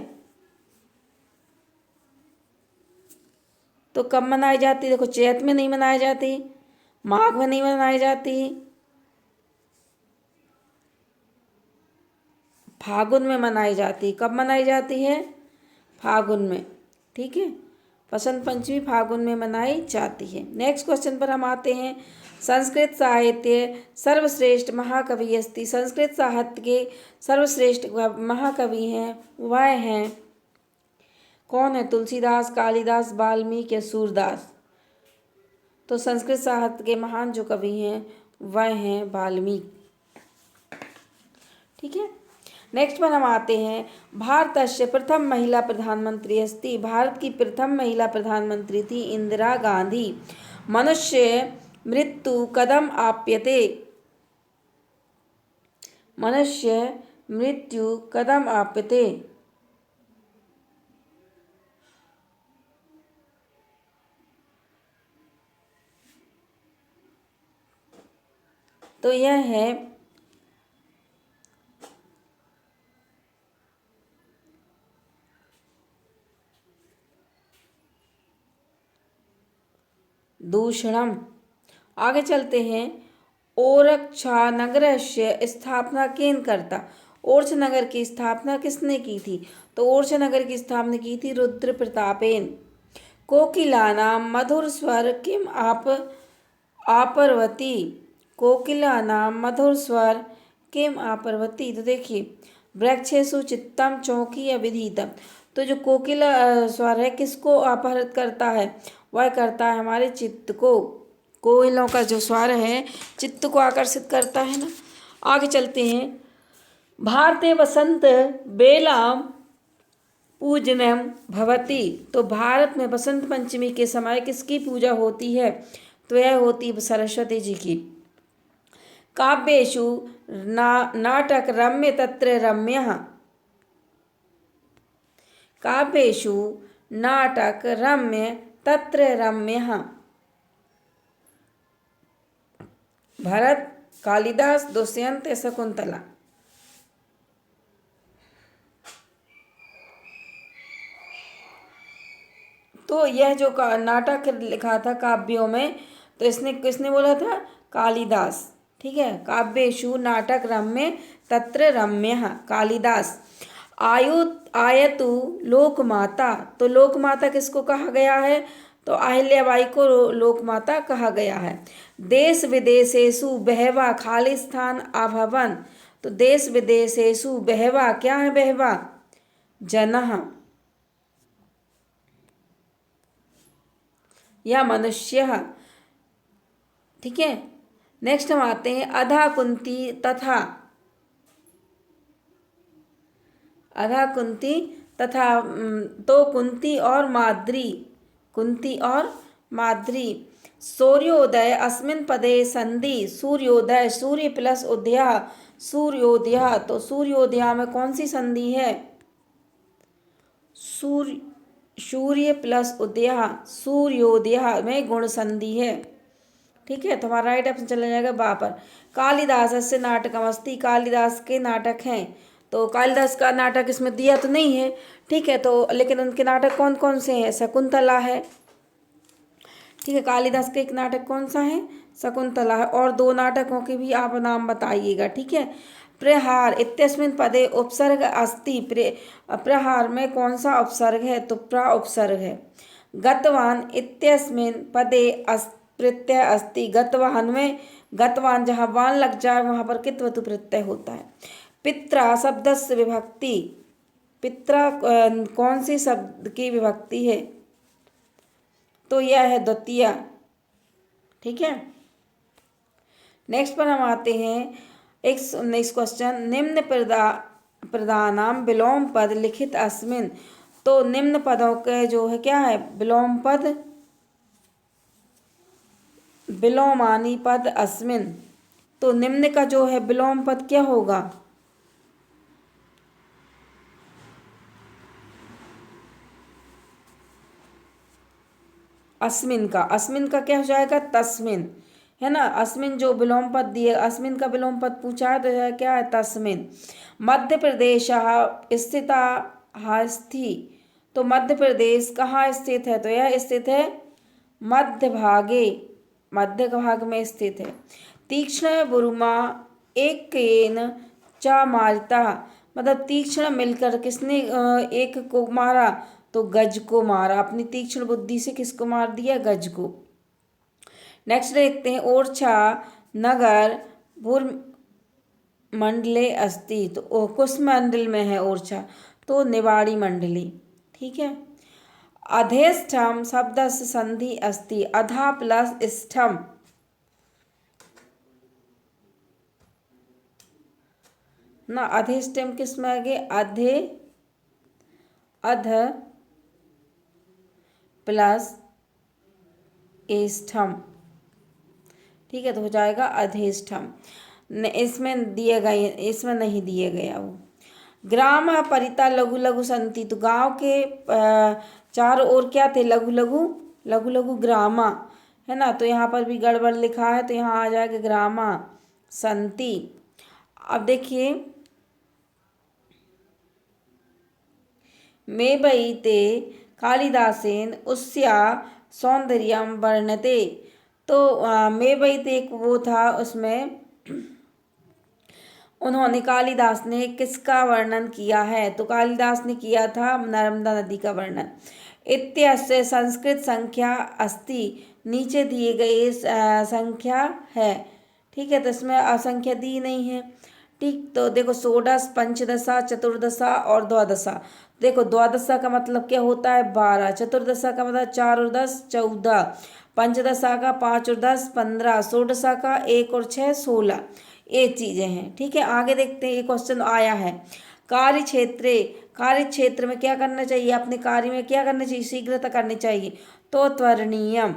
तो कब मनाई जाती? देखो, चैत में नहीं मनाई जाती, माघ में नहीं मनाई जाती, फागुन में मनाई जाती। कब मनाई जाती है? फागुन में, ठीक है। बसंत पंचमी फागुन में मनाई जाती है। नेक्स्ट क्वेश्चन पर हम आते हैं। संस्कृत साहित्य सर्वश्रेष्ठ महाकवि अस्ति। संस्कृत साहित्य के सर्वश्रेष्ठ महाकवि हैं, वह हैं कौन है? तुलसीदास, कालिदास, वाल्मीकि या सूरदास। तो संस्कृत साहित्य के महान जो कवि हैं वह हैं वाल्मीकि, ठीक है। नेक्स्ट पर हम आते हैं। भारतस्य प्रथम महिला प्रधानमंत्री अस्ति। भारत की प्रथम महिला प्रधानमंत्री थी इंदिरा गांधी। मनुष्य मृत्यु कदम आप्यते। मनुष्य मृत्यु कदम आप्यते। तो यह है दूषणम। आगे चलते हैं। ओरछनगरस्य स्थापना केन कर्ता। ओरछनगर की स्थापना किसने की थी? तो ओरछनगर की स्थापना की थी रुद्र प्रतापेन। कोकिलानां मधुर स्वर किम आप आपरवती। कोकिलानां मधुर स्वर किम आपरवती। तो देखिए, वृक्षेषु चित्तम चौकी अविधीतम। तो जो कोकिला स्वर है किसको अपहरित करता है? वह करता है हमारे चित्त को। कोयलों का जो स्वर है चित्त को आकर्षित करता है ना। आगे चलते हैं। भारते वसंत बेलाम पूजनम भवती। तो भारत में बसंत पंचमी के समय किसकी पूजा होती है? तो यह होती है सरस्वती जी की। काव्येषु नाटक रम्य तत्र रम्यः। काव्येषु नाटक रम्य तत्र रम्यः। भरत, कालिदास, दुष्यंत, शकुंतला। तो यह जो नाटक लिखा था काव्यों में, तो इसने किसने बोला था? कालिदास, ठीक है। काव्येषु नाटक रम्य तत्र रम्यः, कालिदास। आयतु लोकमाता। तो लोकमाता किसको कहा गया है? तो अहिल्याबाई को लोकमाता कहा गया है। देश विदेशेषु बहवा खालिस्तान अभवन्। तो देश विदेशेषु बहवा, क्या है बहवा? जनः या मनुष्य, ठीक है। नेक्स्ट हम आते हैं। अधा कुंती तथा। अधा कुंती तथा, तो कुंती और माद्री। कुंती और माद्री। सूर्योदय अस्मिन् पदे संधि। सूर्योदय, सूर्य प्लस उदय, सूर्योदय। तो सूर्योदय में कौन सी संधि है? सूर्य प्लस उदय, सूर्योदय में गुण संधि है, ठीक है। तो हमारा राइट ऑप्शन चला जाएगा बा पर। कालिदास से नाटकमस्ति। कालिदास के नाटक हैं। तो कालिदास का नाटक इसमें दिया तो नहीं है, ठीक है। तो लेकिन उनके नाटक कौन कौन से हैं? शकुंतला है, ठीक है। कालिदास का एक नाटक कौन सा है? शकुंतला है। और दो नाटकों के भी आप नाम बताइएगा, ठीक है। प्रहार इत्यस्मिन् पदे उपसर्ग अस्ति। प्रहार में कौन सा उपसर्ग है? तो प्र उपसर्ग है। गतवान इत्यस्मिन् पदे प्रत्यय अस्ति। गतवान में, गतवान जहाँ वान लग जाए वहाँ पर कित्वतु प्रत्यय होता है। पित्रा शब्दस्य विभक्ति। पित्रा कौन सी शब्द की विभक्ति है? तो यह है द्वितीया, ठीक है। नेक्स्ट पर हम आते हैं। Next question. निम्न प्रदानाम विलोम पद लिखित अस्मिन्। तो निम्न पदों के जो है क्या है, विलोम पद, विलोमानी पद अस्मिन। तो निम्न का जो है विलोम पद क्या होगा, अस्मिन का क्या हो जाएगा, तस्मिन, है ना। अस्मिन जो विलोम पद दिए, अस्मिन का विलोम पद पूछा है तो यह क्या है, तस्मिन। मध्य प्रदेश स्थित हस्ति। तो मध्य प्रदेश कहाँ स्थित है, तो यह स्थित है मध्य भाग में स्थित है। तीक्ष्ण बुरुमा एक चा मारता, मतलब तीक्ष्ण मिलकर किसने एक को मारा, तो गज को मारा, अपनी तीक्ष्ण बुद्धि से किसको मार दिया, गज को। नेक्स्ट देखते हैं, ओरछा नगर भूर मंडले अस्ति। तो किस मंडल में है ओरछा, तो निवाड़ी मंडली, ठीक है। अधेष्ठम शब्द से संधि अस्ति, अधा प्लस स्थम, ना अधिष्ठम किस में आगे, अध प्लस एष्ठम, ठीक है, तो हो जाएगा अधिष्ठम। इसमें दिए गए, इसमें नहीं दिए गया वो। ग्राम परिता लघु लघु संति, तो गांव के चारों ओर क्या थे, लघु लघु ग्रामा, है ना। तो यहाँ पर भी गड़बड़ लिखा है, तो यहाँ आ जाएगा ग्रामा संति। अब देखिए, मेबईते कालिदासेन उस्या सौंदर्यम वर्णते। तो मेबईते एक वो था, उसमें उन्होंने, कालिदास ने किसका वर्णन किया है, तो कालिदास ने किया था नर्मदा नदी का वर्णन। इत्यस्य संस्कृत संख्या अस्ति, नीचे दिए गए संख्या है, ठीक है, तो इसमें असंख्या दी नहीं है, ठीक। तो देखो, षोडश, पंचदशा, चतुर्दशा और द्वादशा। देखो, द्वादशा का मतलब क्या होता है, 12, चतुर्दशा का मतलब 4 और 10 14, पंचदशा का 5 और 10 15, षोडशा का 1 और 6 16, ये चीज़ें हैं, ठीक है। आगे देखते हैं, ये क्वेश्चन आया है, कार्य क्षेत्र में क्या करना चाहिए, अपने कार्य में क्या करना चाहिए, शीघ्रता करनी चाहिए, तो त्वरणीयम,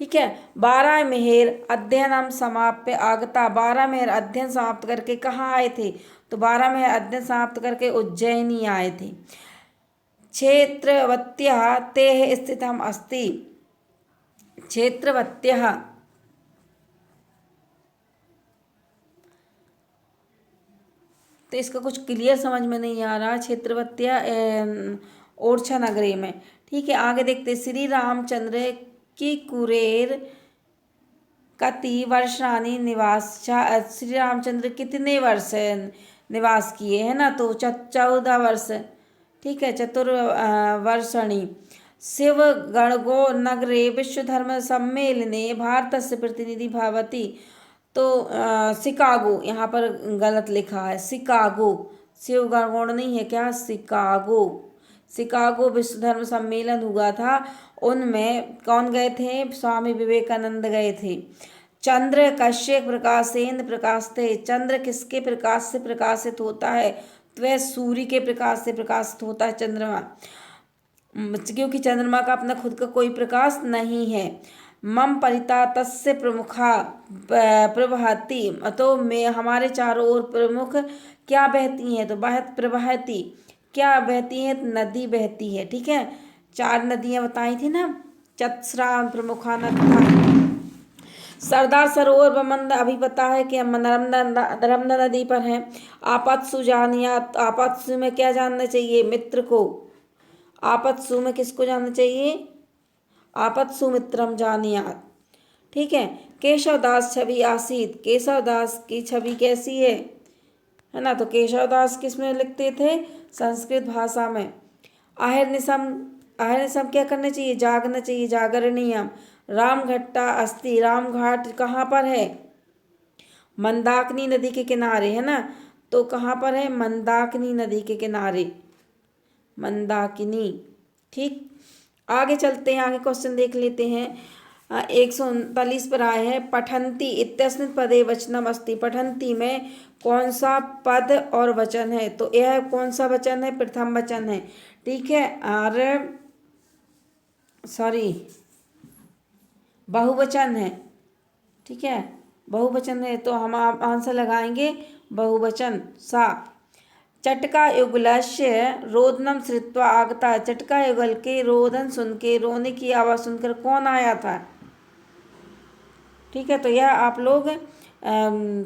ठीक है। 12 मेहर अध्ययनम समाप्य आगता, 12 मेहर अध्ययन समाप्त करके कहाँ आए थे, तो 12 मेहर अध्ययन समाप्त करके उज्जैनी आए थे। क्षेत्रवत्यः तेः स्थितम अस्ति, क्षेत्रवत्यः, तो इसका कुछ क्लियर समझ में नहीं आ रहा, क्षेत्रवत्या ओरछा नगरी में, ठीक है। आगे देखते, श्री रामचंद्र की कुरेर कति वर्षानी निवास, श्री रामचंद्र कितने वर्ष निवास किए, है ना, तो 14 वर्ष, ठीक है, चतुर्वर्षणी। शिव गणगो नगरे विश्व धर्म सम्मेलने भारत से प्रतिनिधि भवती। तो शिकागो, यहाँ पर गलत लिखा है, शिकागो, शिव गणगौण नहीं है क्या, शिकागो विश्व धर्म सम्मेलन हुआ था, उनमें कौन गए थे, स्वामी विवेकानंद गए थे। चंद्र कश्य प्रकाशेंद्र प्रकाशते, चंद्र किसके प्रकाश से प्रकाशित होता है, तो वह सूर्य के प्रकाश से प्रकाशित होता है चंद्रमा, क्योंकि चंद्रमा का अपना खुद का कोई प्रकाश नहीं है। मम परिता तस्य प्रमुखा प्रवहती, तो मैं हमारे चारों ओर प्रमुख क्या बहती हैं, तो प्रवहती क्या बहती है, नदी बहती है, ठीक है। 4 नदियां बताई थी ना, चतस्रा प्रमुखा नदी, सरदार सरोवर बमंद अभी पता है कि नर्मदा नदी पर है। आपत्सु जानियात, आपत्सु में क्या जानना चाहिए, मित्र को, आपत्सु में किसको जानना चाहिए, आपत्सु मित्रम जानियात, ठीक है। केशवदास छवि आसीत, केशवदास की छवि कैसी है ना, तो केशवदास किस में लिखते थे, संस्कृत भाषा में। अहिर्निशम क्या करना चाहिए, जागना चाहिए, जागरणीयम। रामघट्टा अस्ति, रामघाट कहाँ पर है, मंदाकिनी नदी के किनारे, है ना, तो कहाँ पर है, मंदाकिनी नदी के किनारे, मंदाकिनी, ठीक। आगे चलते हैं, आगे क्वेश्चन देख लेते हैं। 139 पर आए हैं। पठन्ति इत्यस्मिन् पदे वचनम अस्ति। पठन्ति में कौन सा पद और वचन है? तो यह कौन सा वचन है? प्रथम वचन है। ठीक है, और सॉरी बहुवचन है। ठीक है, बहुवचन है तो हम आंसर लगाएंगे बहुवचन सा। चटका युगलस्य रोदनम श्रुत्वा आगता। चटका युगल के रोदन सुन के, रोने की आवाज़ सुनकर कौन आया था? ठीक है, तो यह आप लोग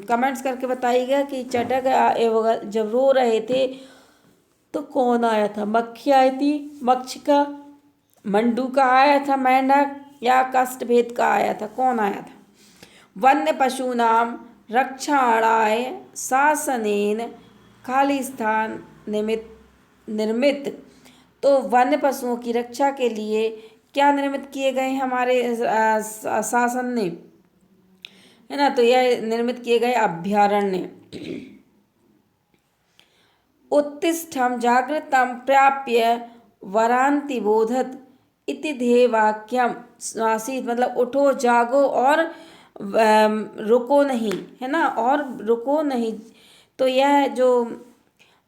कमेंट्स करके बताइएगा कि चटक युगल जब रो रहे थे तो कौन आया था? मक्खी आई थी, मक्षिका, मंडूका आया था, मेंढक, या कष्टभेद का आया था? कौन आया था? वन्य पशूनाम रक्षाणाय शासनेन खाली स्थान निर्मित। तो वन्य पशुओं की रक्षा के लिए क्या निर्मित किए गए हमारे शासन ने? है ना, तो यह निर्मित किए गए अभ्यारण्य। उत्तिष्ठम जागृतम प्राप्य वरांति बोधत इति ध्येय वाक्यम आसीत। मतलब उठो, जागो और रुको नहीं, है ना, और रुको नहीं। तो यह जो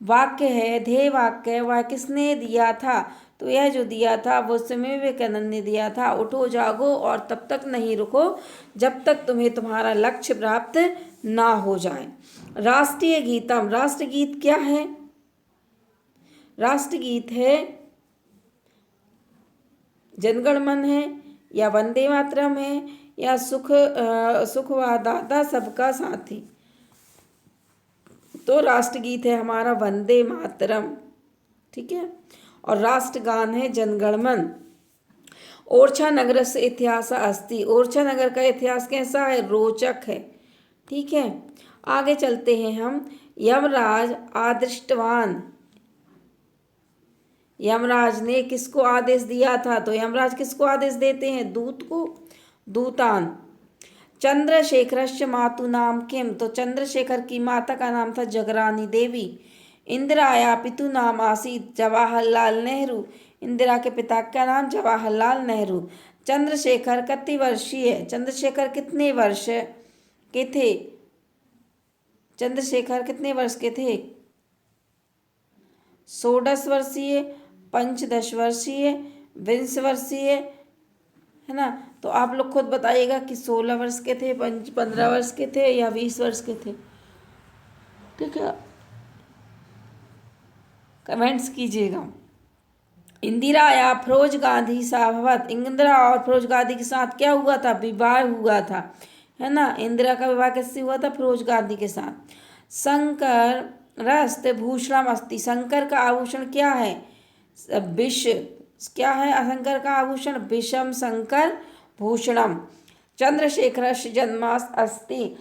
वाक्य है, ध्येय वाक्य है, वह किसने दिया था? तो यह जो दिया था वो स्वामी विवेकानंद ने दिया था। उठो, जागो और तब तक नहीं रुको जब तक तुम्हें तुम्हारा लक्ष्य प्राप्त ना हो जाए। राष्ट्रीय गीतम, राष्ट्रगीत क्या है? राष्ट्रगीत है जनगण मन है, या वंदे मातरम है, या सुखवा दाता सबका साथी। तो राष्ट्रगीत है हमारा वंदे मातरम। ठीक है, और राष्ट्रगान है जनगण मन। ओरछा नगर से इतिहास अस्ति। ओरछा नगर का इतिहास कैसा है? रोचक है। ठीक है, आगे चलते हैं हम। यमराज आदृष्टवान। यमराज ने किसको आदेश दिया था? तो यमराज किसको आदेश देते हैं? दूत को, दूतान। चंद्रशेखरस्य मातु नाम किम। तो चंद्रशेखर की माता का नाम था जगरानी देवी। इंदिराया पितु नाम आसीत जवाहरलाल नेहरू। इंदिरा के पिता का नाम जवाहरलाल नेहरू। चंद्रशेखर कितने वर्षीय? चंद्रशेखर कितने वर्ष के थे? चंद्रशेखर कितने वर्ष के थे? 16 वर्षीय, 15 वर्षीय, 20 वर्षीय, है ना। तो आप लोग खुद बताइएगा कि 16 वर्ष के थे, 15 वर्ष के थे, या 20 वर्ष के थे। ठीक है, कमेंट्स कीजिएगा। इंदिरा या फिरोज गांधी साभवत। इंदिरा और फिरोज गांधी के साथ क्या हुआ था? विवाह हुआ था, है ना। इंदिरा का विवाह किससे हुआ था? फिरोज गांधी के साथ। शंकर रस्त भूषणम अस्ति। शंकर का आभूषण क्या है? विष। क्या है शंकर का आभूषण? विषम शंकर भूषणम। चंद्रशेखर जन्मास अस्ति।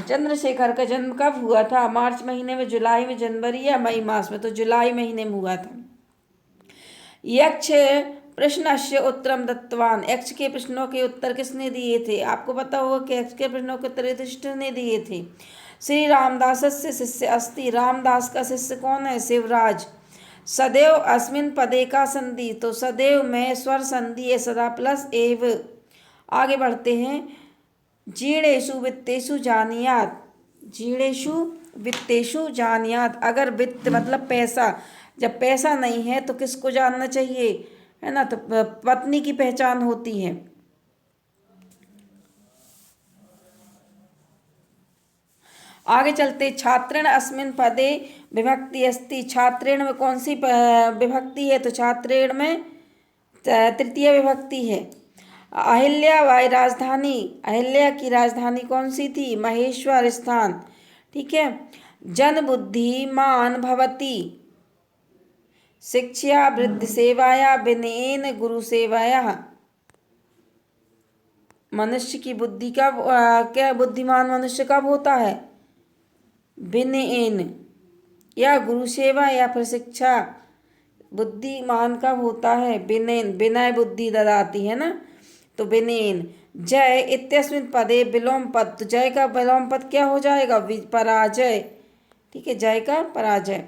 चंद्रशेखर का जन्म कब हुआ था? मार्च महीने में, जुलाई में, जनवरी या मई मास में? तो जुलाई महीने में हुआ था। यक्ष प्रश्नस्य उत्तरम दत्तवान। यक्ष के प्रश्नों के उत्तर किसने दिए थे? आपको पता होगा कि यक्ष के प्रश्नों के उत्तर युधिष्ठिर ने दिए थे। श्री रामदास से शिष्य अस्ति। रामदास का शिष्य कौन है? शिवराज। सदैव अस्मिन पदे का संधि। तो सदैव में स्वर संधि है, सदा प्लस एव। आगे बढ़ते हैं। जीणेषु वित्तेषु जानियात। जीणेषु वित्तेषु जानियात। अगर वित्त मतलब पैसा, जब पैसा नहीं है तो किसको जानना चाहिए? है ना, तो पत्नी की पहचान होती है। आगे चलते। छात्रेण अस्मिन पदे विभक्ति अस्ति। छात्रेण में कौन सी विभक्ति है? तो छात्रेण में तृतीय विभक्ति है। अहिल्या वाई राजधानी। अहिल्या की राजधानी कौन सी थी? महेश्वर स्थान। ठीक है। जन बुद्धिमान भवति। शिक्षा वृद्धि सेवाया विनयेन गुरु सेवाया। मनुष्य की बुद्धि कब क्या बुद्धिमान मनुष्य कब होता है? विनयेन, या गुरु सेवा या फिर शिक्षा। बुद्धिमान कब होता है? विनयन। विनय बुद्धि ददाती, है ना, तो विनयन। जय इत्यस्मिन् पदे विलोम पद। तो जय का विलोम पद क्या हो जाएगा? पराजय। ठीक है, जय का पराजय।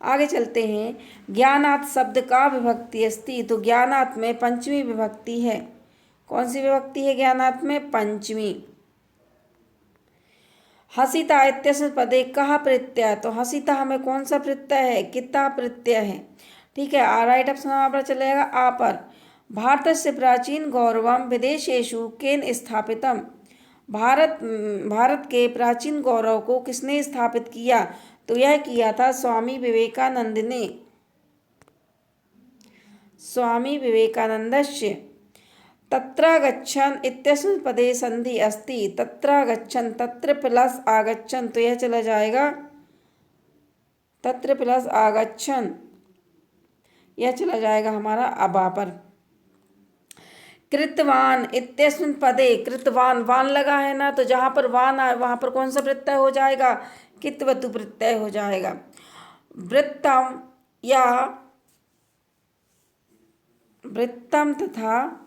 आगे चलते हैं। ज्ञानात् शब्द का विभक्ति अस्ति। तो ज्ञानात् में पंचमी विभक्ति है। कौन सी विभक्ति है ज्ञानार्थ में? पंचमी। हसिता इत्यस्मिन् पदे कः प्रत्यय, तो हसिता हमें कौन सा प्रत्यय है? किता प्रत्यय है। ठीक है, राइट ऑप्शन हमारा पर चलेगा आ पर। भारतस्य प्राचीन गौरवम विदेशेषु केन स्थापितम, भारत के प्राचीन गौरव को किसने स्थापित किया? तो यह किया था स्वामी विवेकानंद ने। स्वामी विवेकानंदस्य। तत्र गच्छन् इत्यस्मिन् पदे संधि अस्ति, तत्र गच्छन्, तत्र प्लस आगच्छन्, तो यह चला जाएगा तत्र प्लस आगच्छन्, यह चला जाएगा हमारा अबा पर। कृतवान इत्यस्मिन् पदे, कृतवान, वान लगा है ना, तो जहाँ पर वान आए वहाँ पर कौन सा प्रत्यय हो जाएगा? कित्वतु प्रत्यय हो जाएगा। वृत्तम या वृत्तम तथा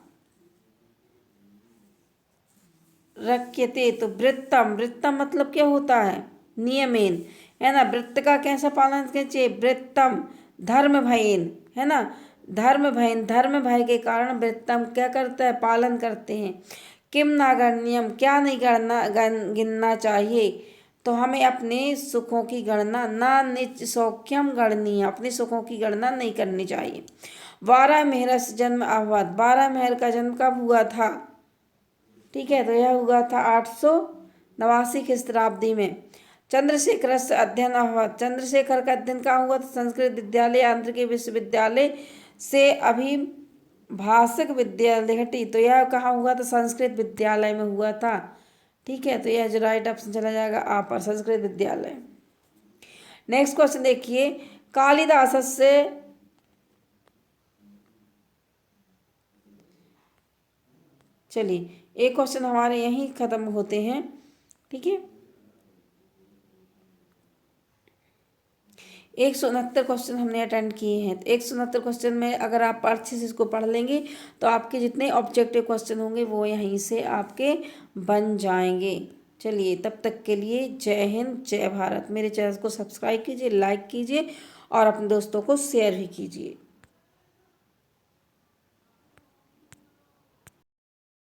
रक्यते, तो वृत्तम, वृत्तम मतलब क्या होता है? नियमेन, है ना। वृत्त का कैसा पालन करना चाहिए? वृत्तम धर्म भयेन, है ना। धर्म भयन, धर्म भय के कारण वृत्तम क्या करता है? पालन करते हैं। किम नागण्यम, क्या नहीं गिनना चाहिए? तो हमें अपने सुखों की गणना, ना निज सौख्यम गणनीय, अपने सुखों की गणना नहीं करनी चाहिए। 12 मेहरस जन्म अभवत, 12 मेहर का जन्म कब हुआ था? ठीक है, तो यह हुआ था 889 ख्रिस्ताब्दी में। चंद्रशेखर अध्ययन अभवत, चंद्रशेखर का अध्ययन कहाँ हुआ था? संस्कृत विद्यालय आंध्र के विश्वविद्यालय से अभिभाषक विद्यालय घटी, तो यह कहाँ हुआ था? संस्कृत विद्यालय में हुआ था। ठीक है, तो यह जो राइट ऑप्शन चला जाएगा आप पर, संस्कृत विद्यालय। नेक्स्ट क्वेश्चन देखिए, कालिदास से, चलिए एक क्वेश्चन हमारे यहीं खत्म होते हैं। ठीक है, 169 क्वेश्चन हमने अटेंड किए हैं। तो 169 क्वेश्चन में अगर आप अच्छे से इसको पढ़ लेंगे तो आपके जितने ऑब्जेक्टिव क्वेश्चन होंगे वो यहीं से आपके बन जाएंगे। चलिए तब तक के लिए जय हिंद, जय भारत। मेरे चैनल को सब्सक्राइब कीजिए, लाइक कीजिए और अपने दोस्तों को शेयर भी कीजिए।